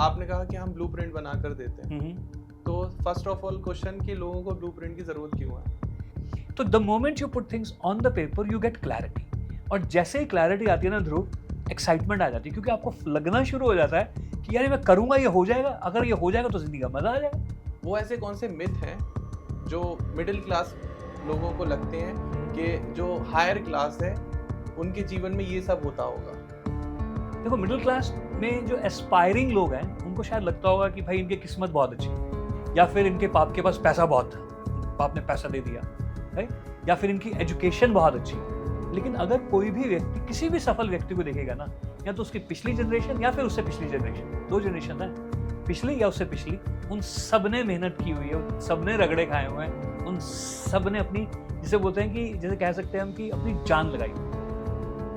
आपने कहा कि हम ब्लूप्रिंट बना कर देते हैं, तो फर्स्ट ऑफ ऑल क्वेश्चन कि लोगों को ब्लूप्रिंट की जरूरत क्यों है? तो the moment you put things on the paper you get clarity, और जैसे ही क्लैरिटी आती है ना ध्रुव, एक्साइटमेंट आ जाती है, क्योंकि आपको लगना शुरू हो जाता है कि यार मैं करूंगा, ये हो जाएगा, अगर ये हो जाएगा तो जिंदगी का मजा आ जाएगा। वो ऐसे कौन से मिथ हैं जो मिडिल क्लास लोगों को लगते हैं कि जो हायर क्लास है उनके जीवन में ये सब होता होगा? देखो, मिडिल क्लास में जो एस्पायरिंग लोग हैं उनको शायद लगता होगा कि भाई इनकी किस्मत बहुत अच्छी है, या फिर इनके बाप के पास पैसा बहुत था, बाप ने पैसा दे दिया, राइट, या फिर इनकी एजुकेशन बहुत अच्छी है। लेकिन अगर कोई भी व्यक्ति किसी भी सफल व्यक्ति को देखेगा ना, या तो उसकी पिछली जनरेशन या फिर उससे पिछली जनरेशन, दो जनरेशन है, पिछली या उससे पिछली, उन सब ने मेहनत की हुई है, उन सब ने रगड़े खाए हुए हैं, उन सब ने अपनी, जिसे बोलते हैं कि, जैसे कह सकते हैं हम कि अपनी जान लगाई।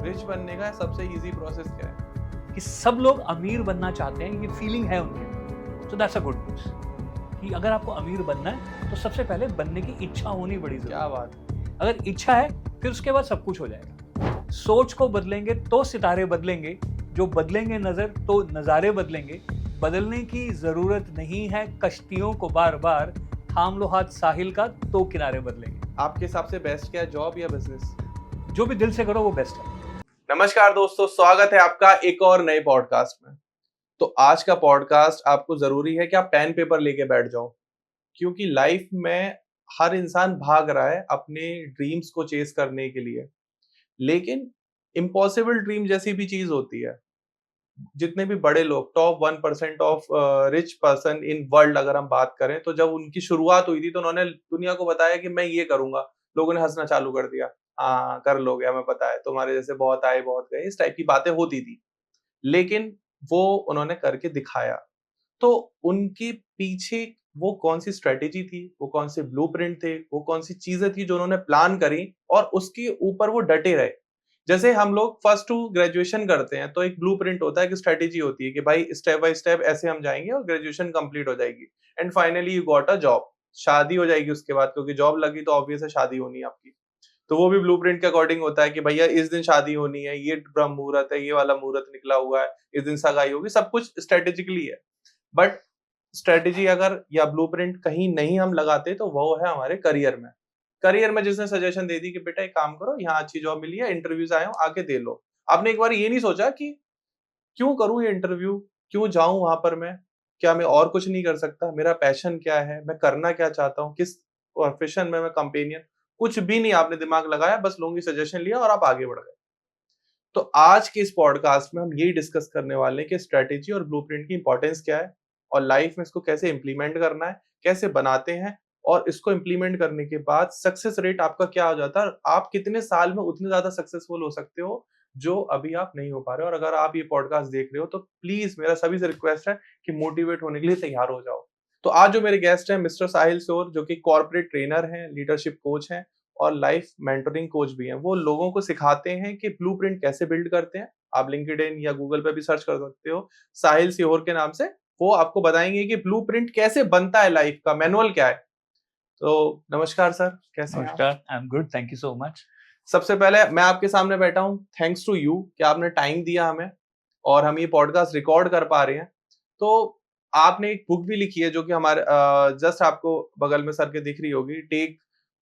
रिच बनने का सबसे इजी प्रोसेस क्या है? कि सब लोग अमीर बनना चाहते हैं, ये फीलिंग है उनके। So that's a good news कि अगर आपको अमीर बनना है तो सबसे पहले बनने की इच्छा होनी बड़ी जरूरी है। क्या बात है। अगर इच्छा है फिर उसके बाद सब कुछ हो जाएगा। सोच को बदलेंगे तो सितारे बदलेंगे, जो बदलेंगे नजर तो नजारे बदलेंगे। बदलने की जरूरत नहीं है कश्तियों को बार बार, थाम लो हाथ साहिल का तो किनारे बदलेंगे। आपके हिसाब से बेस्ट क्या है, जॉब या बिजनेस? जो भी दिल से करो वो बेस्ट है। नमस्कार दोस्तों, स्वागत है आपका एक और नए पॉडकास्ट में। तो आज का पॉडकास्ट आपको जरूरी है कि आप पेन पेपर लेके बैठ जाओ, क्योंकि लाइफ में हर इंसान भाग रहा है अपने ड्रीम्स को चेस करने के लिए। लेकिन इम्पॉसिबल ड्रीम जैसी भी चीज होती है। जितने भी बड़े लोग, top 1% of rich person in world अगर हम बात करें, तो जब उनकी शुरुआत हुई थी तो उन्होंने दुनिया को बताया कि मैं ये करूंगा। लोगों ने हंसना चालू कर दिया, हाँ कर लोगे, हमें पता है, तुम्हारे जैसे बहुत आए बहुत गए, इस टाइप की बातें होती थी। लेकिन वो उन्होंने करके दिखाया। तो उनके पीछे वो कौन सी स्ट्रेटेजी थी, वो कौन से ब्लूप्रिंट थे, वो कौन सी चीजें थी जो उन्होंने प्लान करी और उसके ऊपर वो डटे रहे। जैसे हम लोग फर्स्ट टू ग्रेजुएशन करते हैं तो एक ब्लूप्रिंट होता है, एक स्ट्रेटेजी होती है कि भाई स्टेप बाय स्टेप ऐसे हम जाएंगे और ग्रेजुएशन कंप्लीट हो जाएगी and finally you got a job. शादी हो जाएगी उसके बाद, क्योंकि जॉब लगी तो ऑब्वियस है शादी होनी है आपकी। तो वो भी ब्लूप्रिंट के अकॉर्डिंग होता है कि भैया इस दिन शादी होनी है, ये ब्रह्म मुहूर्त है, ये वाला मुहूर्त निकला हुआ है, इस दिन सगाई होगी, सब कुछ स्ट्रेटेजिकली है। बट स्ट्रेटेजी अगर या ब्लूप्रिंट कहीं नहीं हम लगाते तो वो है हमारे करियर में। करियर में जिसने सजेशन दे दी कि बेटा एक काम करो, यहाँ अच्छी जॉब मिली है, इंटरव्यूज आए हो, आके दे लो। आपने एक बार ये नहीं सोचा कि क्यों करूं ये इंटरव्यू, क्यों जाऊं वहां पर मैं, क्या मैं और कुछ नहीं कर सकता, मेरा पैशन क्या है, मैं करना क्या चाहता हूँ, किस प्रोफेशन में मैं कंपेनियन, कुछ भी नहीं आपने दिमाग लगाया, बस लोगों की सजेशन लिया और आप आगे बढ़ गए। तो आज के इस पॉडकास्ट में हम यही डिस्कस करने वाले हैं कि स्ट्रेटेजी और ब्लूप्रिंट की इंपॉर्टेंस क्या है और लाइफ में इसको कैसे इंप्लीमेंट करना है, कैसे बनाते हैं, और इसको इंप्लीमेंट करने के बाद सक्सेस रेट आपका क्या हो जाता है, आप कितने साल में उतने ज्यादा सक्सेसफुल हो सकते हो जो अभी आप नहीं हो पा रहे हो। और अगर आप ये पॉडकास्ट देख रहे हो तो प्लीज मेरा सभी से रिक्वेस्ट है कि मोटिवेट होने के लिए तैयार हो जाओ। तो आज जो मेरे गेस्ट हैं मिस्टर साहिल सोर, जो कि कॉर्पोरेट ट्रेनर हैं, लीडरशिप कोच हैं और लाइफ मेंटरिंग कोच भी हैं। वो लोगों को सिखाते हैं कि ब्लूप्रिंट कैसे बिल्ड करते हैं। आप लिंक्डइन या गूगल पे भी सर्च कर सकते हो साहिल सिहोर के नाम से। वो आपको बताएंगे कि ब्लूप्रिंट कैसे बनता है, लाइफ का मैनुअल क्या है। तो नमस्कार सर, कैसे हैं आप? नमस्कार, I am good, thank you so much. सबसे पहले मैं आपके सामने बैठा हूँ थैंक्स टू यू कि आपने टाइम दिया हमें और हम ये पॉडकास्ट रिकॉर्ड कर पा रहे हैं। तो आपने एक बुक भी लिखी है जो कि हमारे जस्ट आपको बगल में सर के दिख रही होगी, take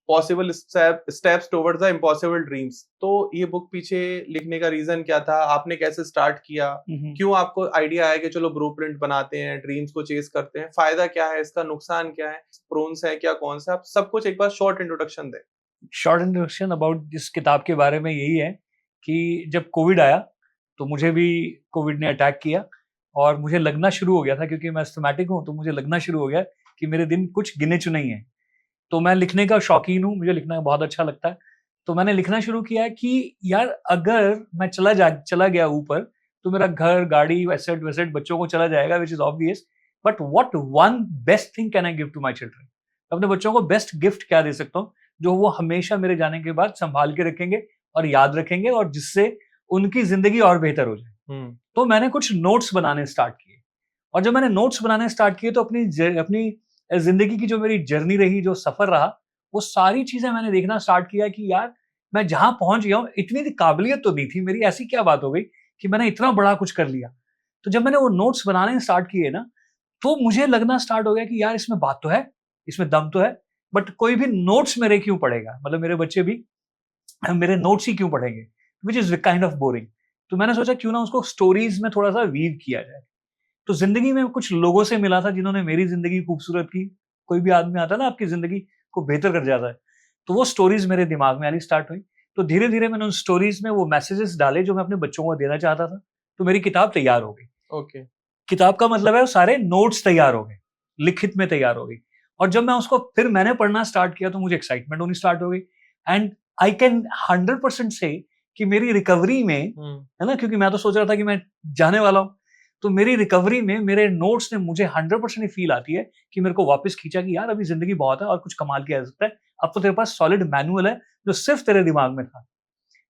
possible steps towards the impossible dreams. तो ये बुक पीछे लिखने का रीजन क्या था, आपने कैसे स्टार्ट किया, क्यों आपको आइडिया आया कि चलो ब्लूप्रिंट बनाते हैं, ड्रीम्स को चेस करते हैं, फायदा क्या है इसका, नुकसान क्या है, प्रोन्स है क्या, कौन सा, आप सब कुछ एक बार शॉर्ट इंट्रोडक्शन दें। शॉर्ट इंट्रोडक्शन अबाउट इस किताब के बारे में यही है कि जब कोविड आया तो मुझे भी कोविड ने अटैक किया और मुझे लगना शुरू हो गया था, क्योंकि मैं एस्थमेटिक हूँ, तो मुझे लगना शुरू हो गया कि मेरे दिन कुछ गिने चुने ही हैं। तो मैं लिखने का शौकीन हूँ, मुझे लिखना बहुत अच्छा लगता है। तो मैंने लिखना शुरू किया कि यार अगर मैं चला गया ऊपर तो मेरा घर, गाड़ी, एसेट वेसेट बच्चों को चला जाएगा, which is obvious. But what one best thing can I give to my children? अपने बच्चों को बेस्ट गिफ्ट क्या दे सकता हूँ जो वो हमेशा मेरे जाने के बाद संभाल के रखेंगे और याद रखेंगे, और जिससे उनकी जिंदगी और बेहतर हो जाए। तो मैंने कुछ नोट्स बनाने स्टार्ट किए, और जब मैंने नोट्स बनाने स्टार्ट किए तो अपनी जिंदगी की जो मेरी जर्नी रही, जो सफर रहा, वो सारी चीजें मैंने देखना स्टार्ट किया कि यार मैं जहां पहुंच गया हूँ, इतनी काबिलियत तो नहीं थी मेरी, ऐसी क्या बात हो गई कि मैंने इतना बड़ा कुछ कर लिया। तो जब मैंने वो नोट्स बनाने स्टार्ट किए ना, तो मुझे लगना स्टार्ट हो गया कि यार इसमें बात तो है, इसमें दम तो है, बट कोई भी नोट्स मेरे क्यों पढ़ेगा, मतलब मेरे बच्चे भी मेरे नोट्स ही क्यों पढ़ेंगे, which is kind of boring. तो मैंने सोचा क्यों ना उसको स्टोरीज में थोड़ा सा वीव किया जाए। तो जिंदगी में कुछ लोगों से मिला था जिन्होंने मेरी जिंदगी खूबसूरत की। कोई भी आदमी आता है ना आपकी जिंदगी को बेहतर कर जाता है, तो वो स्टोरीज मेरे दिमाग में आनी स्टार्ट हुई। तो धीरे धीरे मैंने उन स्टोरीज में वो मैसेजेस डाले जो मैं अपने बच्चों को देना चाहता था। तो मेरी किताब तैयार हो गई। ओके। किताब का मतलब है वो सारे नोट्स तैयार हो गए, लिखित में तैयार हो गई। और जब मैं उसको फिर मैंने पढ़ना स्टार्ट किया तो मुझे एक्साइटमेंट होनी स्टार्ट हो गई। एंड आई कैन 100% से कि मेरी रिकवरी में, है ना, क्योंकि मैं तो सोच रहा था कि मैं जाने वाला हूं, तो मेरी रिकवरी में मेरे नोट्स ने मुझे 100% फील आती है कि मेरे को वापस खींचा कि यार अभी जिंदगी बहुत है और कुछ कमाल किया जा सकता है। अब तो तेरे पास सॉलिड मैनुअल है जो सिर्फ तेरे दिमाग में था।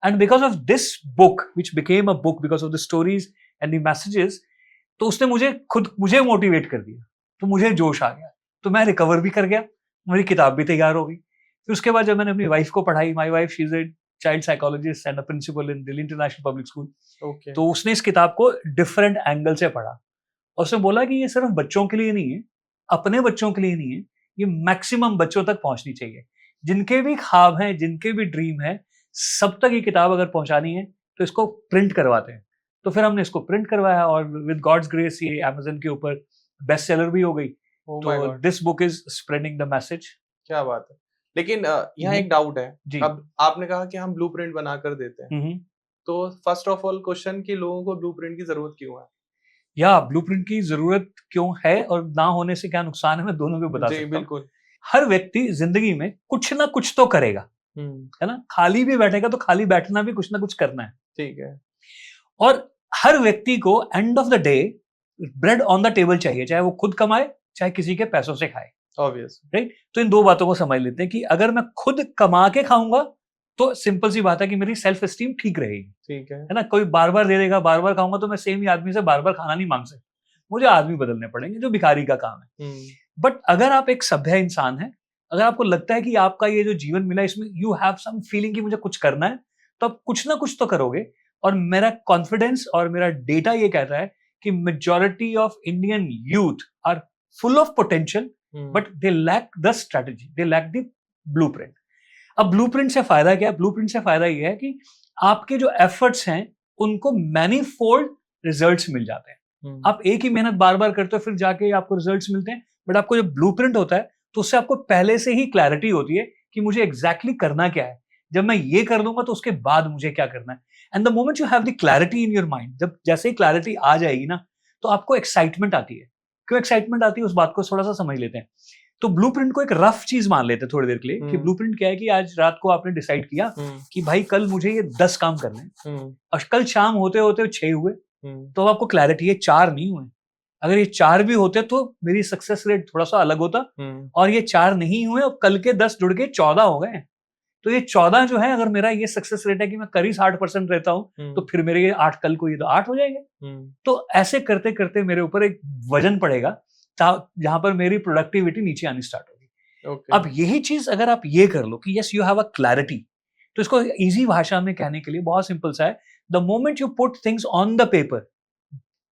And because of this book which became a book, because of the stories and the messages, तो उसने मुझे मोटिवेट कर दिया। तो मुझे जोश आ गया, तो मैं रिकवर भी कर गया, मेरी किताब भी तैयार हो गई। फिर उसके बाद जब मैंने अपनी वाइफ को पढ़ाई, my wife she is a child psychologist and a principal in Delhi international public school. Okay. तो उसने इस किताब को डिफरेंट एंगल से पढ़ा और उसने बोला कि ये सिर्फ बच्चों के लिए नहीं है, अपने बच्चों के लिए नहीं है, ये मैक्सिमम बच्चों तक पहुंचनी चाहिए। जिनके भी ख्वाब हैं, जिनके भी ड्रीम है, सब तक ये किताब अगर पहुंचानी है तो इसको प्रिंट करवाते हैं। तो फिर हमने इसको प्रिंट करवाया और विद गॉड्स ग्रेस ये अमेज़न के ऊपर बेस्ट सेलर भी हो गई। ओह माय तो God, this book is spreading the message. क्या बात है। लेकिन यहाँ एक डाउट है। जी। अब आपने कहा कि हम ब्लूप्रिंट बनाकर देते हैं, तो फर्स्ट ऑफ ऑल क्वेश्चन कि लोगों को ब्लूप्रिंट की जरूरत क्यों है? या ब्लूप्रिंट की जरूरत क्यों है और ना होने से क्या नुकसान है, मैं दोनों को बता जी सकता हूँ। बिल्कुल। हर व्यक्ति जिंदगी में कुछ ना कुछ तो करेगा, है ना, खाली भी बैठेगा तो खाली बैठना भी कुछ ना कुछ करना है। ठीक है। और हर व्यक्ति को end of the day bread on the table चाहिए, चाहे वो खुद कमाए चाहे किसी के पैसों से खाए, ऑब्वियस। राइट। तो इन दो बातों को समझ लेते हैं कि अगर मैं खुद कमा के खाऊंगा तो सिंपल सी बात है कि मेरी सेल्फ एस्टीम ठीक रहेगी, ठीक है। है ना। कोई बार बार दे देगा, बार बार खाऊंगा तो मैं सेम ही आदमी से बार बार खाना नहीं मांग सकता, मुझे आदमी बदलने पड़ेंगे, जो भिखारी का काम है। बट अगर आप एक सभ्य इंसान है, अगर आपको लगता है कि आपका ये जो जीवन मिला इसमें यू हैव सम फीलिंग कि मुझे कुछ करना है, तो आप कुछ ना कुछ तो करोगे। और मेरा कॉन्फिडेंस और मेरा डेटा ये कहता है कि majority of Indian youth are full of potential, but they lack the strategy, they lack the blueprint. अब ब्लूप्रिंट से फायदा क्या है? ब्लूप्रिंट से फायदा ये है कि आपके जो एफर्ट्स हैं उनको मैनीफोल्ड रिजल्ट्स मिल जाते हैं। आप एक ही मेहनत बार बार करते हो फिर जाके आपको रिजल्ट्स मिलते हैं, बट आपको जब ब्लूप्रिंट होता है तो उससे आपको पहले से ही क्लैरिटी होती है कि मुझे एग्जैक्टली करना क्या है, जब मैं ये कर दूंगा तो उसके बाद मुझे क्या करना है। And the moment you have the clarity in your mind, जब जैसे ही क्लैरिटी आ जाएगी ना, तो आपको एक्साइटमेंट आती है। क्यों एक्साइटमेंट आती है उस बात को थोड़ा सा समझ लेते हैं। तो ब्लूप्रिंट को एक रफ चीज मान लेते हैं थोड़ी देर के लिए कि ब्लूप्रिंट क्या है कि आज रात को आपने डिसाइड किया कि भाई कल मुझे ये 10 काम करने हैं, और कल शाम होते होते 6 हुए, तो आपको क्लैरिटी है 4 नहीं हुए। अगर ये 4 भी होते तो मेरी सक्सेस रेट थोड़ा सा अलग होता, और ये 4 नहीं हुए और कल के 10 जुड़ के 14 हो गए। तो ये 14 जो है, अगर मेरा ये सक्सेस रेट है कि मैं करीब 60% रहता हूं, तो फिर मेरे ये 8 कल को ये तो 8 हो जाएंगे। तो ऐसे करते करते मेरे ऊपर एक वजन पड़ेगा जहां पर मेरी प्रोडक्टिविटी नीचे आनी स्टार्ट होगी। Okay. अब यही चीज अगर आप ये कर लो कि yes you have a clarity, तो इसको इजी भाषा में कहने के लिए बहुत सिंपल सा है, the moment you put things on the paper,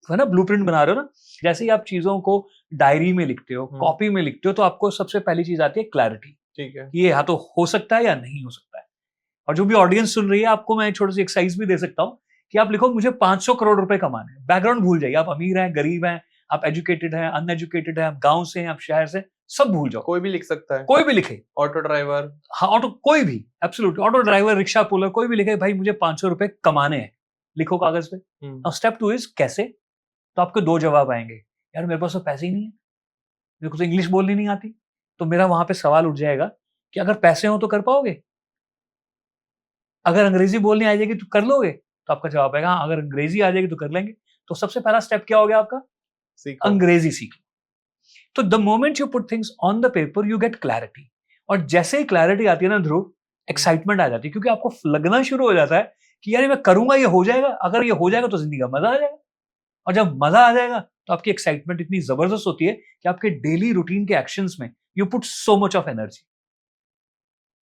है ना, ब्लूप्रिंट बना रहे हो ना, जैसे ही आप चीजों को डायरी में लिखते हो, कॉपी में लिखते हो, तो आपको सबसे पहली चीज आती है क्लैरिटी। ठीक है। ये या तो हो सकता है या नहीं हो सकता है। और जो भी ऑडियंस सुन रही है, आपको मैं छोटी सी एक्सरसाइज भी दे सकता हूँ कि आप लिखो मुझे 500 करोड़ रुपए कमाने हैं। बैकग्राउंड भूल जाइए, आप अमीर हैं, गरीब हैं, आप एजुकेटेड हैं, अनएजुकेटेड हैं, आप गांव से हैं, आप शहर से, सब भूल जाओ। कोई भी लिख सकता है, कोई भी लिखे, ऑटो ड्राइवर, हाँ ऑटो, कोई भी, absolutely, auto driver, rickshaw puller, कोई भी लिखे भाई मुझे 500 रुपए कमाने हैं, लिखो कागज पे। अब स्टेप 2 इज कैसे? तो आपको 2 जवाब आएंगे, यार मेरे पास तो पैसे ही नहीं है, मेरे को तो इंग्लिश बोलनी नहीं आती। तो मेरा वहां पे सवाल उठ जाएगा कि अगर पैसे हो तो कर पाओगे, अगर अंग्रेजी बोलनी आ जाएगी तो कर लोगे? तो आपका जवाब आएगा हाँ, अगर अंग्रेजी आ जाएगी तो कर लेंगे। तो सबसे पहला स्टेप क्या हो गया आपका? अंग्रेजी सीख लो। तो the moment you put things on the paper you get clarity, और जैसे ही क्लैरिटी आती है ना ध्रुव, एक्साइटमेंट आ जाती है, क्योंकि आपको लगना शुरू हो जाता है कि यार मैं करूंगा, ये हो जाएगा, अगर ये हो जाएगा तो जिंदगी का मजा आ जाएगा। और जब मजा आ जाएगा तो आपकी एक्साइटमेंट इतनी जबरदस्त होती है कि आपके डेली रूटीन के एक्शंस में you put so much of energy.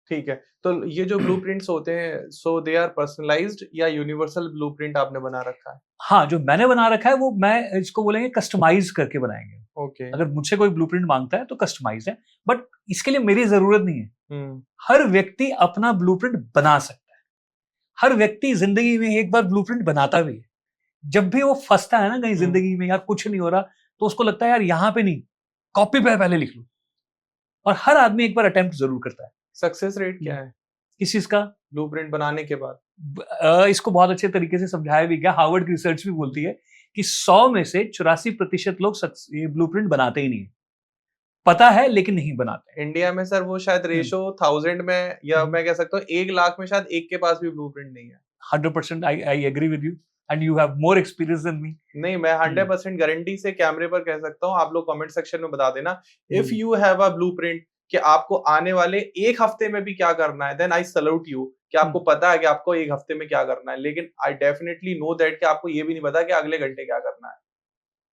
ठीक है, तो ये जो ब्लूप्रिंट्स होते हैं, सो दे आर पर्सनलाइज्ड या यूनिवर्सल ब्लूप्रिंट आपने बना रखा है? हाँ, जो मैंने बना रखा है वो मैं इसको बोलेंगे कस्टमाइज करके बनाएंगे। ओके। अगर मुझसे कोई ब्लूप्रिंट मांगता है तो कस्टमाइज है, बट इसके लिए मेरी जरूरत नहीं है। हम्म। हर व्यक्ति अपना ब्लूप्रिंट बना सकता है। हर व्यक्ति जिंदगी में एक बार ब्लूप्रिंट बनाता भी है। जब भी वो फंसता है ना कहीं जिंदगी में, यार कुछ नहीं हो रहा, तो उसको लगता है यार यहाँ पे नहीं, कॉपी पे पहले लिख लो। और हर आदमी एक बार अटेम्प्ट जरूर करता है। सक्सेस रेट क्या है किस चीज का? ब्लूप्रिंट बनाने के बाद? इसको बहुत अच्छे तरीके से समझाया भी गया। हार्वर्ड की रिसर्च भी बोलती है कि 100 में से 84% लोग ये ब्लूप्रिंट बनाते ही नहीं है। पता है लेकिन नहीं बनाते। इंडिया में सर वो शायद रेशो 1000 में, या मैं कह सकता हूँ 1 लाख में शायद एक के पास भी ब्लूप्रिंट नहीं है। 100% I agree with you and you have more experience than me. नहीं, मैं 100% गारंटी से कैमरे पर कह सकता हूँ। आप लोग कमेंट सेक्शन में बता देना if you have a blueprint कि आपको आने वाले एक हफ्ते में भी क्या करना है, देन आई सल्यूट यू कि आपको पता है कि आपको एक हफ्ते में क्या करना है। लेकिन आई डेफिनेटली नो दैट कि आपको ये भी नहीं पता कि अगले घंटे क्या करना है।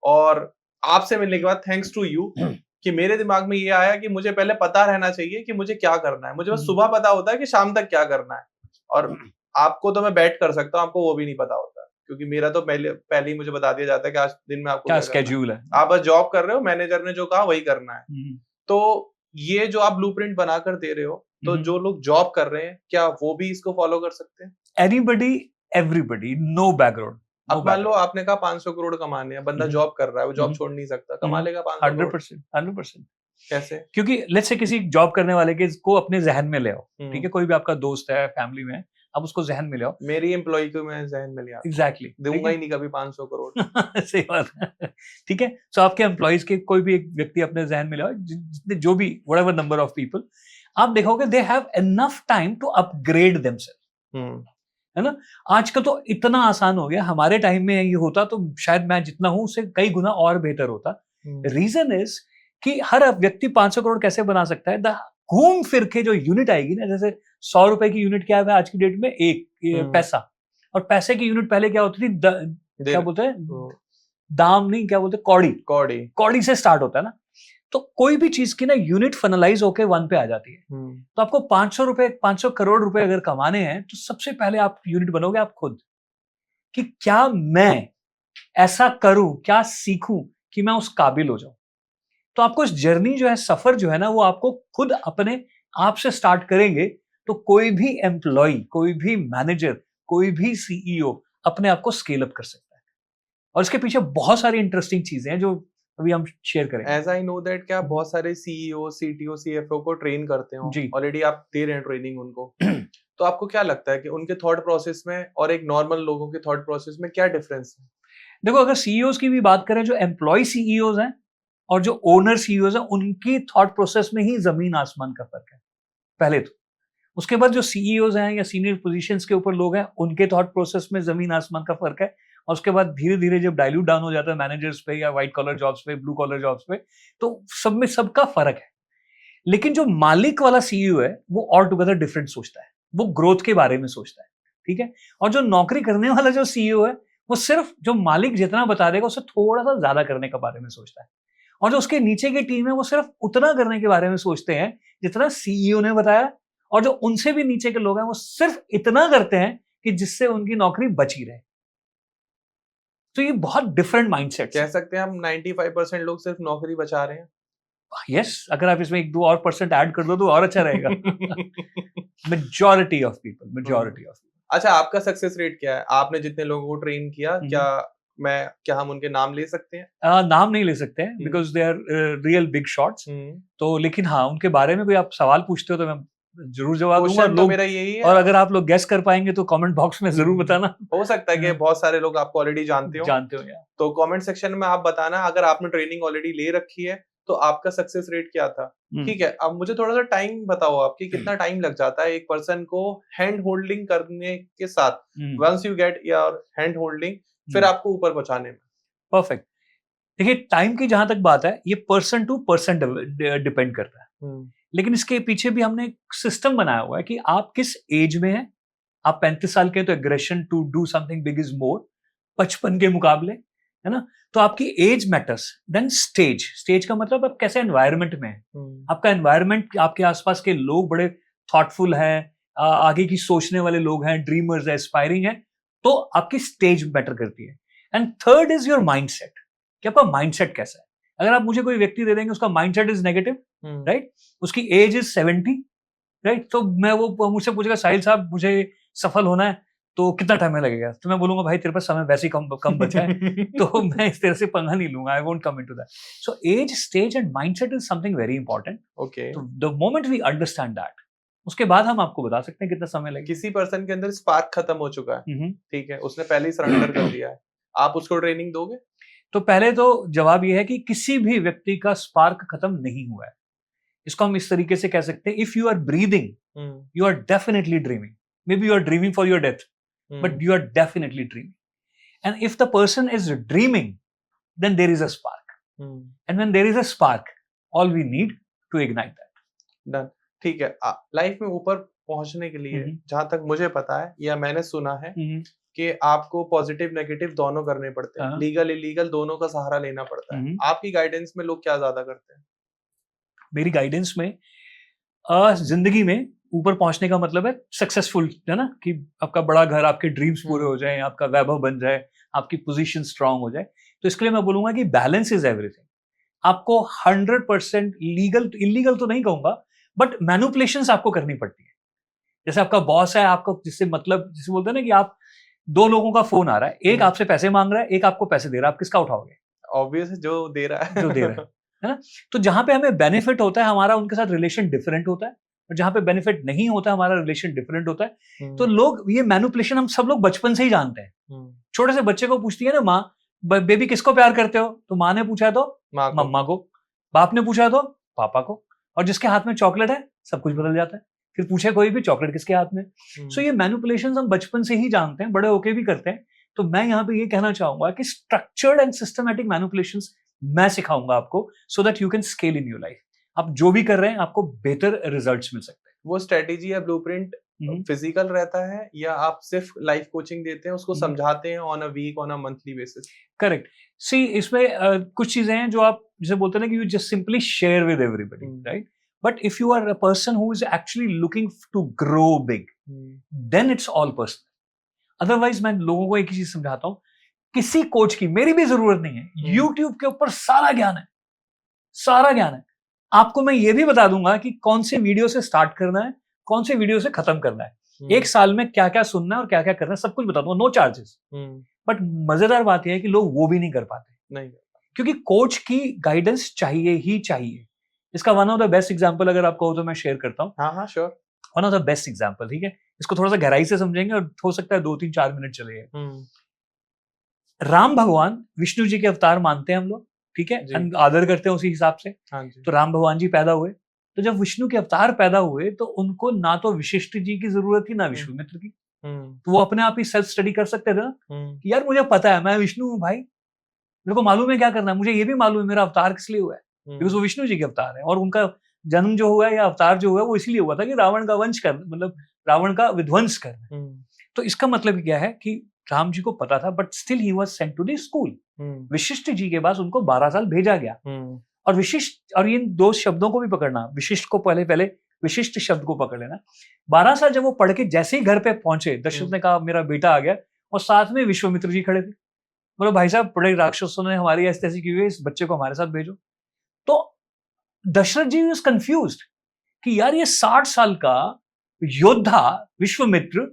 और आपसे मिलने के बाद थैंक्स टू यू कि मेरे दिमाग में ये आया कि मुझे पहले पता रहना चाहिए कि मुझे क्या करना है। मुझे बस सुबह पता होता है कि शाम तक क्या करना है, और आपको तो मैं बैट कर सकता हूँ, आपको वो भी नहीं पता होता, क्योंकि मेरा तो पहले ही मुझे बता दिया जाता है कि आज दिन में आपको क्या क्या स्केड्यूल है। आप बस जॉब कर रहे हो, मैनेजर ने जो कहा वही करना है। तो ये जो आप ब्लूप्रिंट बनाकर दे रहे हो, तो जो लोग जॉब कर रहे हैं क्या वो भी इसको फॉलो कर सकते हैं? Anybody, everybody, no background. अब मान लो आपने कहा 500 करोड़ कमाने हैं, बंदा जॉब कर रहा है, वो जॉब छोड़ नहीं सकता, कमा लेगा 500 करोड़? 100%। कैसे? क्योंकि लेट्स से किसी जॉब करने वाले के को अपने जहन में ले आओ, ठीक है, कोई भी आपका दोस्त है, फैमिली में, आप उसको जहन में ले आओ। मेरी एम्प्लॉय को मैं जहन में ले आता हूं। एग्जैक्टली, दूंगा ही नहीं कभी 500 करोड़। सही बात है। ठीक है, सो आपके एम्प्लॉइज के कोई भी एक व्यक्ति अपने जहन में ले आओ, जितने जो भी व्हाटएवर नंबर ऑफ पीपल, आप देखोगे they have enough time to upgrade themselves, है ना। आजकल तो इतना आसान हो गया, हमारे टाइम में ये होता तो शायद मैं जितना हूं उससे कई गुना और बेहतर होता। रीजन इज कि हर व्यक्ति 500 करोड़ कैसे बना सकता है। घूम फिर के जो यूनिट आएगी ना, जैसे 100 रुपए की यूनिट क्या है आज की डेट में, एक पैसा, और पैसे की यूनिट पहले क्या होती थी, क्या बोलते हैं, दाम नहीं, क्या बोलते, कौड़ी। कौड़ी से स्टार्ट होता है ना। तो कोई भी चीज की ना यूनिट फाइनलाइज होके 1 पे आ जाती है। तो आपको 500 करोड़ रुपए अगर कमाने हैं तो सबसे पहले आप यूनिट बनोगे आप खुद, कि क्या मैं ऐसा करूं, क्या सीखूं कि मैं उस काबिल हो जाऊं। तो आपको इस जर्नी जो है, सफर जो है ना, वो आपको खुद अपने आप से स्टार्ट करेंगे। तो कोई भी एम्प्लॉय, कोई भी मैनेजर, कोई भी सीईओ अपने आप को स्केल अप कर सकता है। और इसके पीछे बहुत सारी इंटरेस्टिंग चीजें हैं जो अभी हम शेयर करेंगे। एज आई नो दैट क्या बहुत सारे सीईओ, सीटीओ, सीएफओ को ट्रेन करते हो, ऑलरेडी आप दे रहे हैं ट्रेनिंग उनको। तो आपको क्या लगता है कि उनके थॉट प्रोसेस में और एक नॉर्मल लोगों के थॉट प्रोसेस में क्या डिफरेंस है? देखो, अगर सीईओज की भी बात करें, जो एम्प्लॉय सीईओज हैं और जो ओनर सीईओज हैं, उनकी थॉट प्रोसेस में ही जमीन आसमान का फर्क है पहले तो। उसके बाद जो सीईओज हैं या सीनियर पोजीशंस के ऊपर लोग हैं, उनके थॉट प्रोसेस में जमीन आसमान का फर्क है। और उसके बाद धीरे धीरे जब डाइल्यूट डाउन हो जाता है मैनेजर्स पे या व्हाइट कॉलर जॉब्स पे, ब्लू कॉलर जॉब्स पे, तो सब में सबका फर्क है। लेकिन जो मालिक वाला सीईओ है वो ऑल टुगेदर डिफरेंट सोचता है, वो ग्रोथ के बारे में सोचता है, ठीक है। और जो नौकरी करने वाला जो सीईओ है, वो सिर्फ जो मालिक जितना बता देगा उससे थोड़ा सा ज्यादा करने के बारे में सोचता है। और जो उसके नीचे की टीम है वो सिर्फ उतना करने के बारे में सोचते हैं जितना सीईओ ने बताया। और जो उनसे भी नीचे के लोग हैं वो सिर्फ इतना करते हैं कि जिससे उनकी नौकरी बची रहे। तो ये बहुत डिफरेंट माइंडसेट। कह सकते हैं हम 95% लोग सिर्फ नौकरी बचा रहे हैं। यस, अगर आप इसमें 1-2 और % ऐड कर दो तो और अच्छा रहेगा। Majority of people. अच्छा, आपका सक्सेस रेट क्या है? आपने जितने लोगों को ट्रेन किया, क्या हम उनके नाम ले सकते हैं? नाम नहीं ले सकते हैं because they are real big shots. तो लेकिन हाँ, उनके बारे में कोई आप सवाल पूछते हो तो मैं जरूर जवाब दूंगा। तो मेरा यही है। और अगर आप लोग गेस कर पाएंगे तो कमेंट बॉक्स में जरूर बताना। हो सकता है कि बहुत सारे लोग आपको ऑलरेडी जानते हो यार। तो कमेंट सेक्शन में आप बताना अगर आपने ट्रेनिंग ऑलरेडी ले रखी है तो आपका सक्सेस रेट क्या था। ठीक है, अब मुझे थोड़ा सा टाइम बताओ आपकी, कितना टाइम लग जाता है एक पर्सन को हैंड होल्डिंग करने के साथ, once you get your hand holding, फिर आपको ऊपर पहुंचाने में? परफेक्ट। देखिए, टाइम की जहां तक बात है, ये पर्सन टू पर्सन डिपेंड करता है। लेकिन इसके पीछे भी हमने एक सिस्टम बनाया हुआ है कि आप किस एज में हैं। आप 35 साल के हैं तो aggression to do something big is more 55 के मुकाबले, है ना। तो आपकी एज मैटर्स। देन स्टेज का मतलब आप कैसे एनवायरनमेंट में हैं। आपका एनवायरनमेंट, आपके आसपास के लोग बड़े थॉटफुल हैं, आगे की सोचने वाले लोग हैं, ड्रीमर्स है, एस्पायरिंग है, तो आपकी स्टेज मैटर करती है। And third is your mindset, कि आपका माइंडसेट कैसा है। अगर आप मुझे कोई व्यक्ति दे देंगे उसका माइंडसेट इज नेगेटिव, राइट, उसकी एज इज 70, राइट, तो मैं वो मुझसे पूछेगा साहिल साहब मुझे सफल होना है तो कितना टाइम लगेगा, तो मैं बोलूंगा भाई तेरे पास समय वैसे ही कम बचा है तो मैं इस तरह से पंगा नहीं लूंगा, I won't come into that. So age, stage and mindset is something very important. Okay, तो the moment we understand that, उसके बाद हम आपको बता सकते हैं कितना समय लगेगा। किसी पर्सन के अंदर स्पार्क खत्म हो चुका है, ठीक है, उसने पहले ही सरेंडर कर दिया है, आप उसको ट्रेनिंग दोगे? तो पहले तो जवाब ये है कि किसी भी व्यक्ति का स्पार्क खत्म नहीं हुआ है। इसको हम इस तरीके से कह सकते हैं, if you are breathing you are definitely dreaming, maybe you are dreaming for your death, but you are definitely dreaming. And if the person is dreaming, then there is a spark. And when there is a spark, all we need to ignite that. Done. ठीक है, life में ऊपर पहुंचने के लिए जहां तक मुझे पता है या मैंने सुना है कि आपको पॉजिटिव नेगेटिव दोनों करने पड़ते हैं, लीगल इलीगल दोनों का सहारा लेना पड़ता है। आपकी गाइडेंस में लोग क्या ज्यादा करते हैं? मेरी गाइडेंस में जिंदगी में ऊपर पहुंचने का मतलब है सक्सेसफुल, है ना, कि आपका बड़ा घर, आपके ड्रीम्स पूरे हो जाएं, आपका वैभव बन जाए, आपकी पोजीशन स्ट्रांग हो जाए। तो इसके लिए मैं बोलूंगा कि बैलेंस इज एवरीथिंग। आपको 100% लीगल, इलीगल तो नहीं कहूंगा, बट मैनिपुलेशंस आपको करनी पड़ती है। जैसे आपका बॉस है, आपको जिससे मतलब, जिसे बोलते हैं ना कि आप दो लोगों का फोन आ रहा है, एक आपसे पैसे मांग रहा है, एक आपको पैसे दे रहा है, आप किसका उठाओगे? ऑब्वियस जो दे रहा है, जो दे रहा है ना। तो जहां पे हमें बेनिफिट होता है, हमारा उनके साथ रिलेशन डिफरेंट होता है, और जहां पे बेनिफिट नहीं होता है, हमारा रिलेशन डिफरेंट होता है। तो लोग ये मैनिपुलेशन हम सब लोग बचपन से ही जानते हैं। छोटे से बच्चे को पूछती है ना माँ, बेबी किसको प्यार करते हो, तो माँ ने पूछा तो मम्मा को, बाप ने पूछा तो पापा को, और जिसके हाथ में चॉकलेट है सब कुछ बदल जाता है। फिर पूछे कोई भी चॉकलेट किसके हाथ में। सो ये मैनिपुलेशन हम बचपन से ही जानते हैं, बड़े होके भी करते हैं। तो मैं यहाँ पे ये कहना चाहूंगा कि स्ट्रक्चर्ड एंड सिस्टमैटिक मैनिपुलेशंस मैं सिखाऊंगा आपको, so that you can scale in your life. आप जो भी कर रहे हैं आपको बेहतर रिजल्ट्स मिल सकते हैं। वो स्ट्रेटेजी या ब्लूप्रिंट फिजिकल रहता है या आप सिर्फ लाइफ कोचिंग देते हैं, उसको समझाते हैं on a week, on a monthly basis? Correct. See इसमें कुछ चीजें हैं जो आप जैसे बोलते हैं ना कि you just simply share with everybody, right, but if you are a person who is actually looking to grow big, then it's all personal. Otherwise मैं लोगों को एक ही चीज समझाता हूँ, किसी कोच की मेरी भी जरूरत नहीं है। यूट्यूब के ऊपर सारा ज्ञान है, सारा ज्ञान है। आपको मैं ये भी बता दूंगा कि कौन से वीडियो से स्टार्ट करना है, कौन से वीडियो से खत्म करना है, एक साल में क्या क्या सुनना है और क्या क्या करना है, सब कुछ बता दूंगा, नो चार्जेस। बट मजेदार बात यह है कि लोग वो भी नहीं कर पाते, नहीं, क्योंकि कोच की गाइडेंस चाहिए ही चाहिए। इसका one of the best example अगर आप कहो तो मैं शेयर करता हूँ। हाँ sure. One of the best example, ठीक है, इसको थोड़ा सा गहराई से समझेंगे और हो सकता है 2-3-4 मिनट चलेगा। राम भगवान विष्णु जी के अवतार मानते हैं हम लोग, ठीक है, आदर करते हैं उसी हिसाब से। तो राम भगवान जी पैदा हुए, तो जब विष्णु के अवतार पैदा हुए तो उनको ना तो विशिष्ट जी की जरूरत थी ना विश्वामित्र की। तो वो अपने आप ही सेल्फ स्टडी कर सकते थे ना कि यार मुझे पता है मैं विष्णु हूँ भाई, मेरे को मालूम है क्या करना है, मुझे ये भी मालूम है मेरा अवतार किस लिए हुआ है, बिकॉज वो विष्णु जी के अवतार है, और उनका जन्म जो हुआ है या अवतार जो हुआ है वो इसलिए हुआ था कि रावण का वंश करना, मतलब रावण का विध्वंस करना। तो इसका मतलब क्या है कि राम जी को पता था, but still he was sent to the school. Vashisht ji के पास उनको 12 साल भेजा गया। और विशिष्ट, और इन दो शब्दों को भी पकड़ना, विशिष्ट को पहले विशिष्ट शब्द को पकड़ लेना। 12 साल जब वो पढ़ के जैसे ही घर पे पहुंचे, दशरथ ने कहा मेरा बेटा आ गया, और साथ में विश्वामित्र जी खड़े थे। बोलो भाई साहब बड़े राक्षसों ने हमारी ऐसी की हुई, इस बच्चे को हमारे साथ भेजो। तो दशरथ जी वाज कंफ्यूज्ड कि यार ये 60 साल का योद्धा विश्वामित्र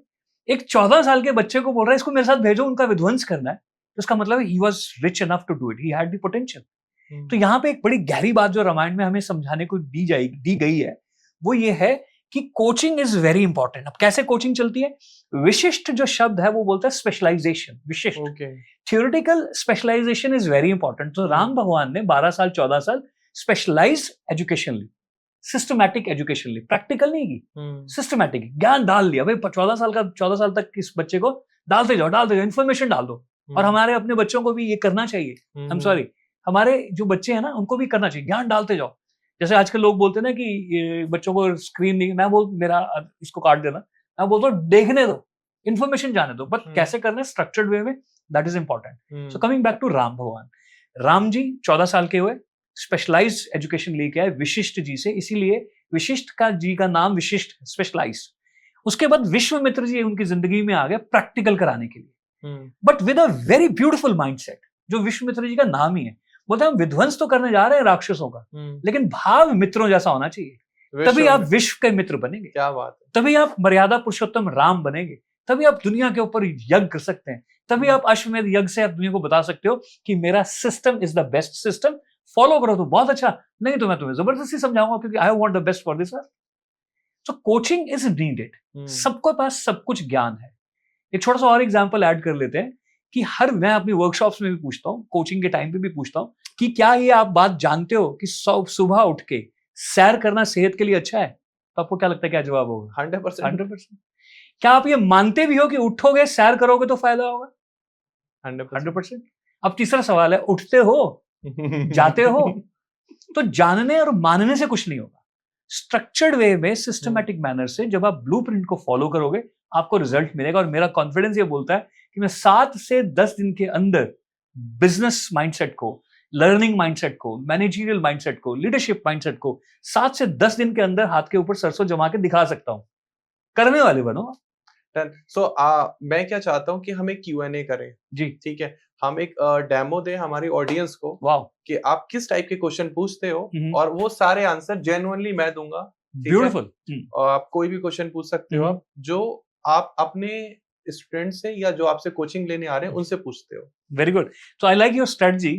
एक 14 साल के बच्चे को बोल रहा है इसको मेरे साथ भेजो, उनका विध्वंस करना है। तो इसका मतलब he was rich enough to do it, he had the potential. तो यहाँ पे एक बड़ी गहरी बात जो रामायण में हमें समझाने को दी गई है वो ये है कि कोचिंग इज वेरी इंपॉर्टेंट। अब कैसे कोचिंग चलती है? विशिष्ट जो शब्द है वो बोलता है स्पेशलाइजेशन, विशिष्ट। Theoretical specialisation is very important. तो राम भगवान ने 12 साल 14 साल स्पेशलाइज्ड एजुकेशन ली, सिस्टमैटिक एजुकेशन ली, प्रैक्टिकल नहीं की, सिस्टमैटिक ज्ञान डाल लिया। भाई 14 साल तक इस बच्चे को डालते जाओ, इन्फॉर्मेशन डाल दो। और हमारे अपने बच्चों को भी ये करना चाहिए। आई एम सॉरी, हमारे जो बच्चे हैं ना उनको भी करना चाहिए, ज्ञान डालते जाओ। जैसे आजकल लोग बोलते हैं ना कि बच्चों को स्क्रीन नहीं, मैं बोल मेरा इसको काट देना, मैं बोलता हूँ देखने दो, इन्फॉर्मेशन जाने दो, बट कैसे करना है स्ट्रक्चर्ड वे में, that is important. So coming back to Ram भगवान, राम जी 14 साल के हुए, स्पेशलाइज्ड एजुकेशन लेके आए विशिष्ट जी से, इसीलिए विशिष्ट का जी का नाम विशिष्ट, स्पेशलाइज्ड। उसके बाद विश्वामित्र जी उनकी जिंदगी में आ गए प्रैक्टिकल कराने के लिए, but with a very beautiful mindset, जो विश्वामित्र जी का नाम ही है। बोलते हैं हम विध्वंस तो करने जा रहे हैं राक्षसों का, लेकिन भाव मित्रों जैसा होना चाहिए, तभी आप विश्व के मित्र बनेंगे। क्या बात है। तभी आप मर्यादा पुरुषोत्तम राम बनेंगे, तभी आप दुनिया के ऊपर यज्ञ कर सकते हैं, तभी आप अश्वमेध यज्ञ से आप दुनिया को बता सकते हो कि मेरा system is the best system, follow करो तो बहुत अच्छा, नहीं तो मैं तुम्हें जबरदस्ती समझाऊंगा क्योंकि I want the best for this earth. So coaching is needed. सबके पास सब कुछ ज्ञान है। एक छोटा सा और एग्जांपल ऐड कर लेते हैं कि मैं अपनी वर्कशॉप्स में भी पूछता हूँ, कोचिंग के टाइम पे भी पूछता हूँ कि क्या ये आप बात जानते हो कि सुबह उठ के सैर करना सेहत के लिए अच्छा है? तो आपको क्या लगता है क्या जवाब होगा? 100%। क्या आप ये मानते भी हो कि उठोगे सैर करोगे तो फायदा होगा? 100%। अब तीसरा सवाल है, उठते हो जाते हो? तो जानने और मानने से कुछ नहीं होगा। स्ट्रक्चर्ड वे में, सिस्टमैटिक मैनर से जब आप ब्लूप्रिंट को फॉलो करोगे आपको रिजल्ट मिलेगा। और मेरा कॉन्फिडेंस ये बोलता है कि मैं 7 से 10 दिन के अंदर बिजनेस माइंडसेट को, लर्निंग माइंडसेट को, मैनेजरियल माइंडसेट को, लीडरशिप माइंडसेट को 7 से 10 दिन के अंदर हाथ के ऊपर सरसों जमा के दिखा सकता हूं। करने वाले बनो। सो मैं क्या चाहता हूँ कि हम एक Q&A करें जी, ठीक है। हम एक डेमो दें हमारी ऑडियंस को, वाओ, कि आप किस टाइप के क्वेश्चन पूछते हो, और वो सारे आंसर जेन्युइनली मैं दूंगा। ब्यूटीफुल। और आप कोई भी क्वेश्चन पूछ सकते हो आप, जो आप अपने स्टूडेंट से या जो आपसे कोचिंग लेने आ रहे हैं उनसे पूछते हो। Very good. तो आई लाइक योर स्ट्रेटजी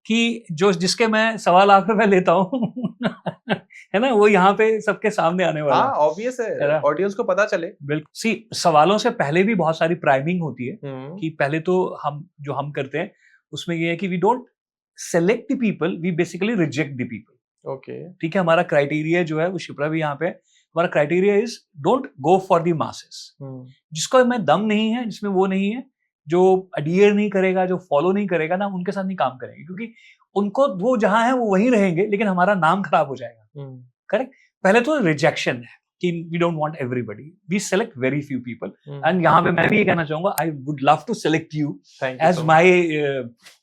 कि जो जिसके मैं सवाल आकर मैं लेता हूँ है ना, वो यहाँ पे सबके सामने आने वाला है। ऑब्वियस है, ऑडियंस को पता चले। बिल्कुल। सी, सवालों से पहले भी बहुत सारी प्राइमिंग होती है कि पहले तो हम करते हैं उसमें ये है कि we don't select the people, we basically reject the people. Okay, ठीक है। हमारा क्राइटेरिया जो है वो शिप्रा भी यहाँ पे, हमारा criteria is don't go for the masses. जिसको में दम नहीं है, जिसमें वो नहीं है, जो अडियर नहीं करेगा, जो फॉलो नहीं करेगा ना, उनके साथ नहीं काम करेंगे, क्योंकि उनको वो जहां है वो वहीं रहेंगे, लेकिन हमारा नाम खराब हो जाएगा। करेक्ट। पहले तो रिजेक्शन है कि we don't want everybody, we select very few people. And यहाँ पे मैं भी ये कहना चाहूंगा, I would love to select you as my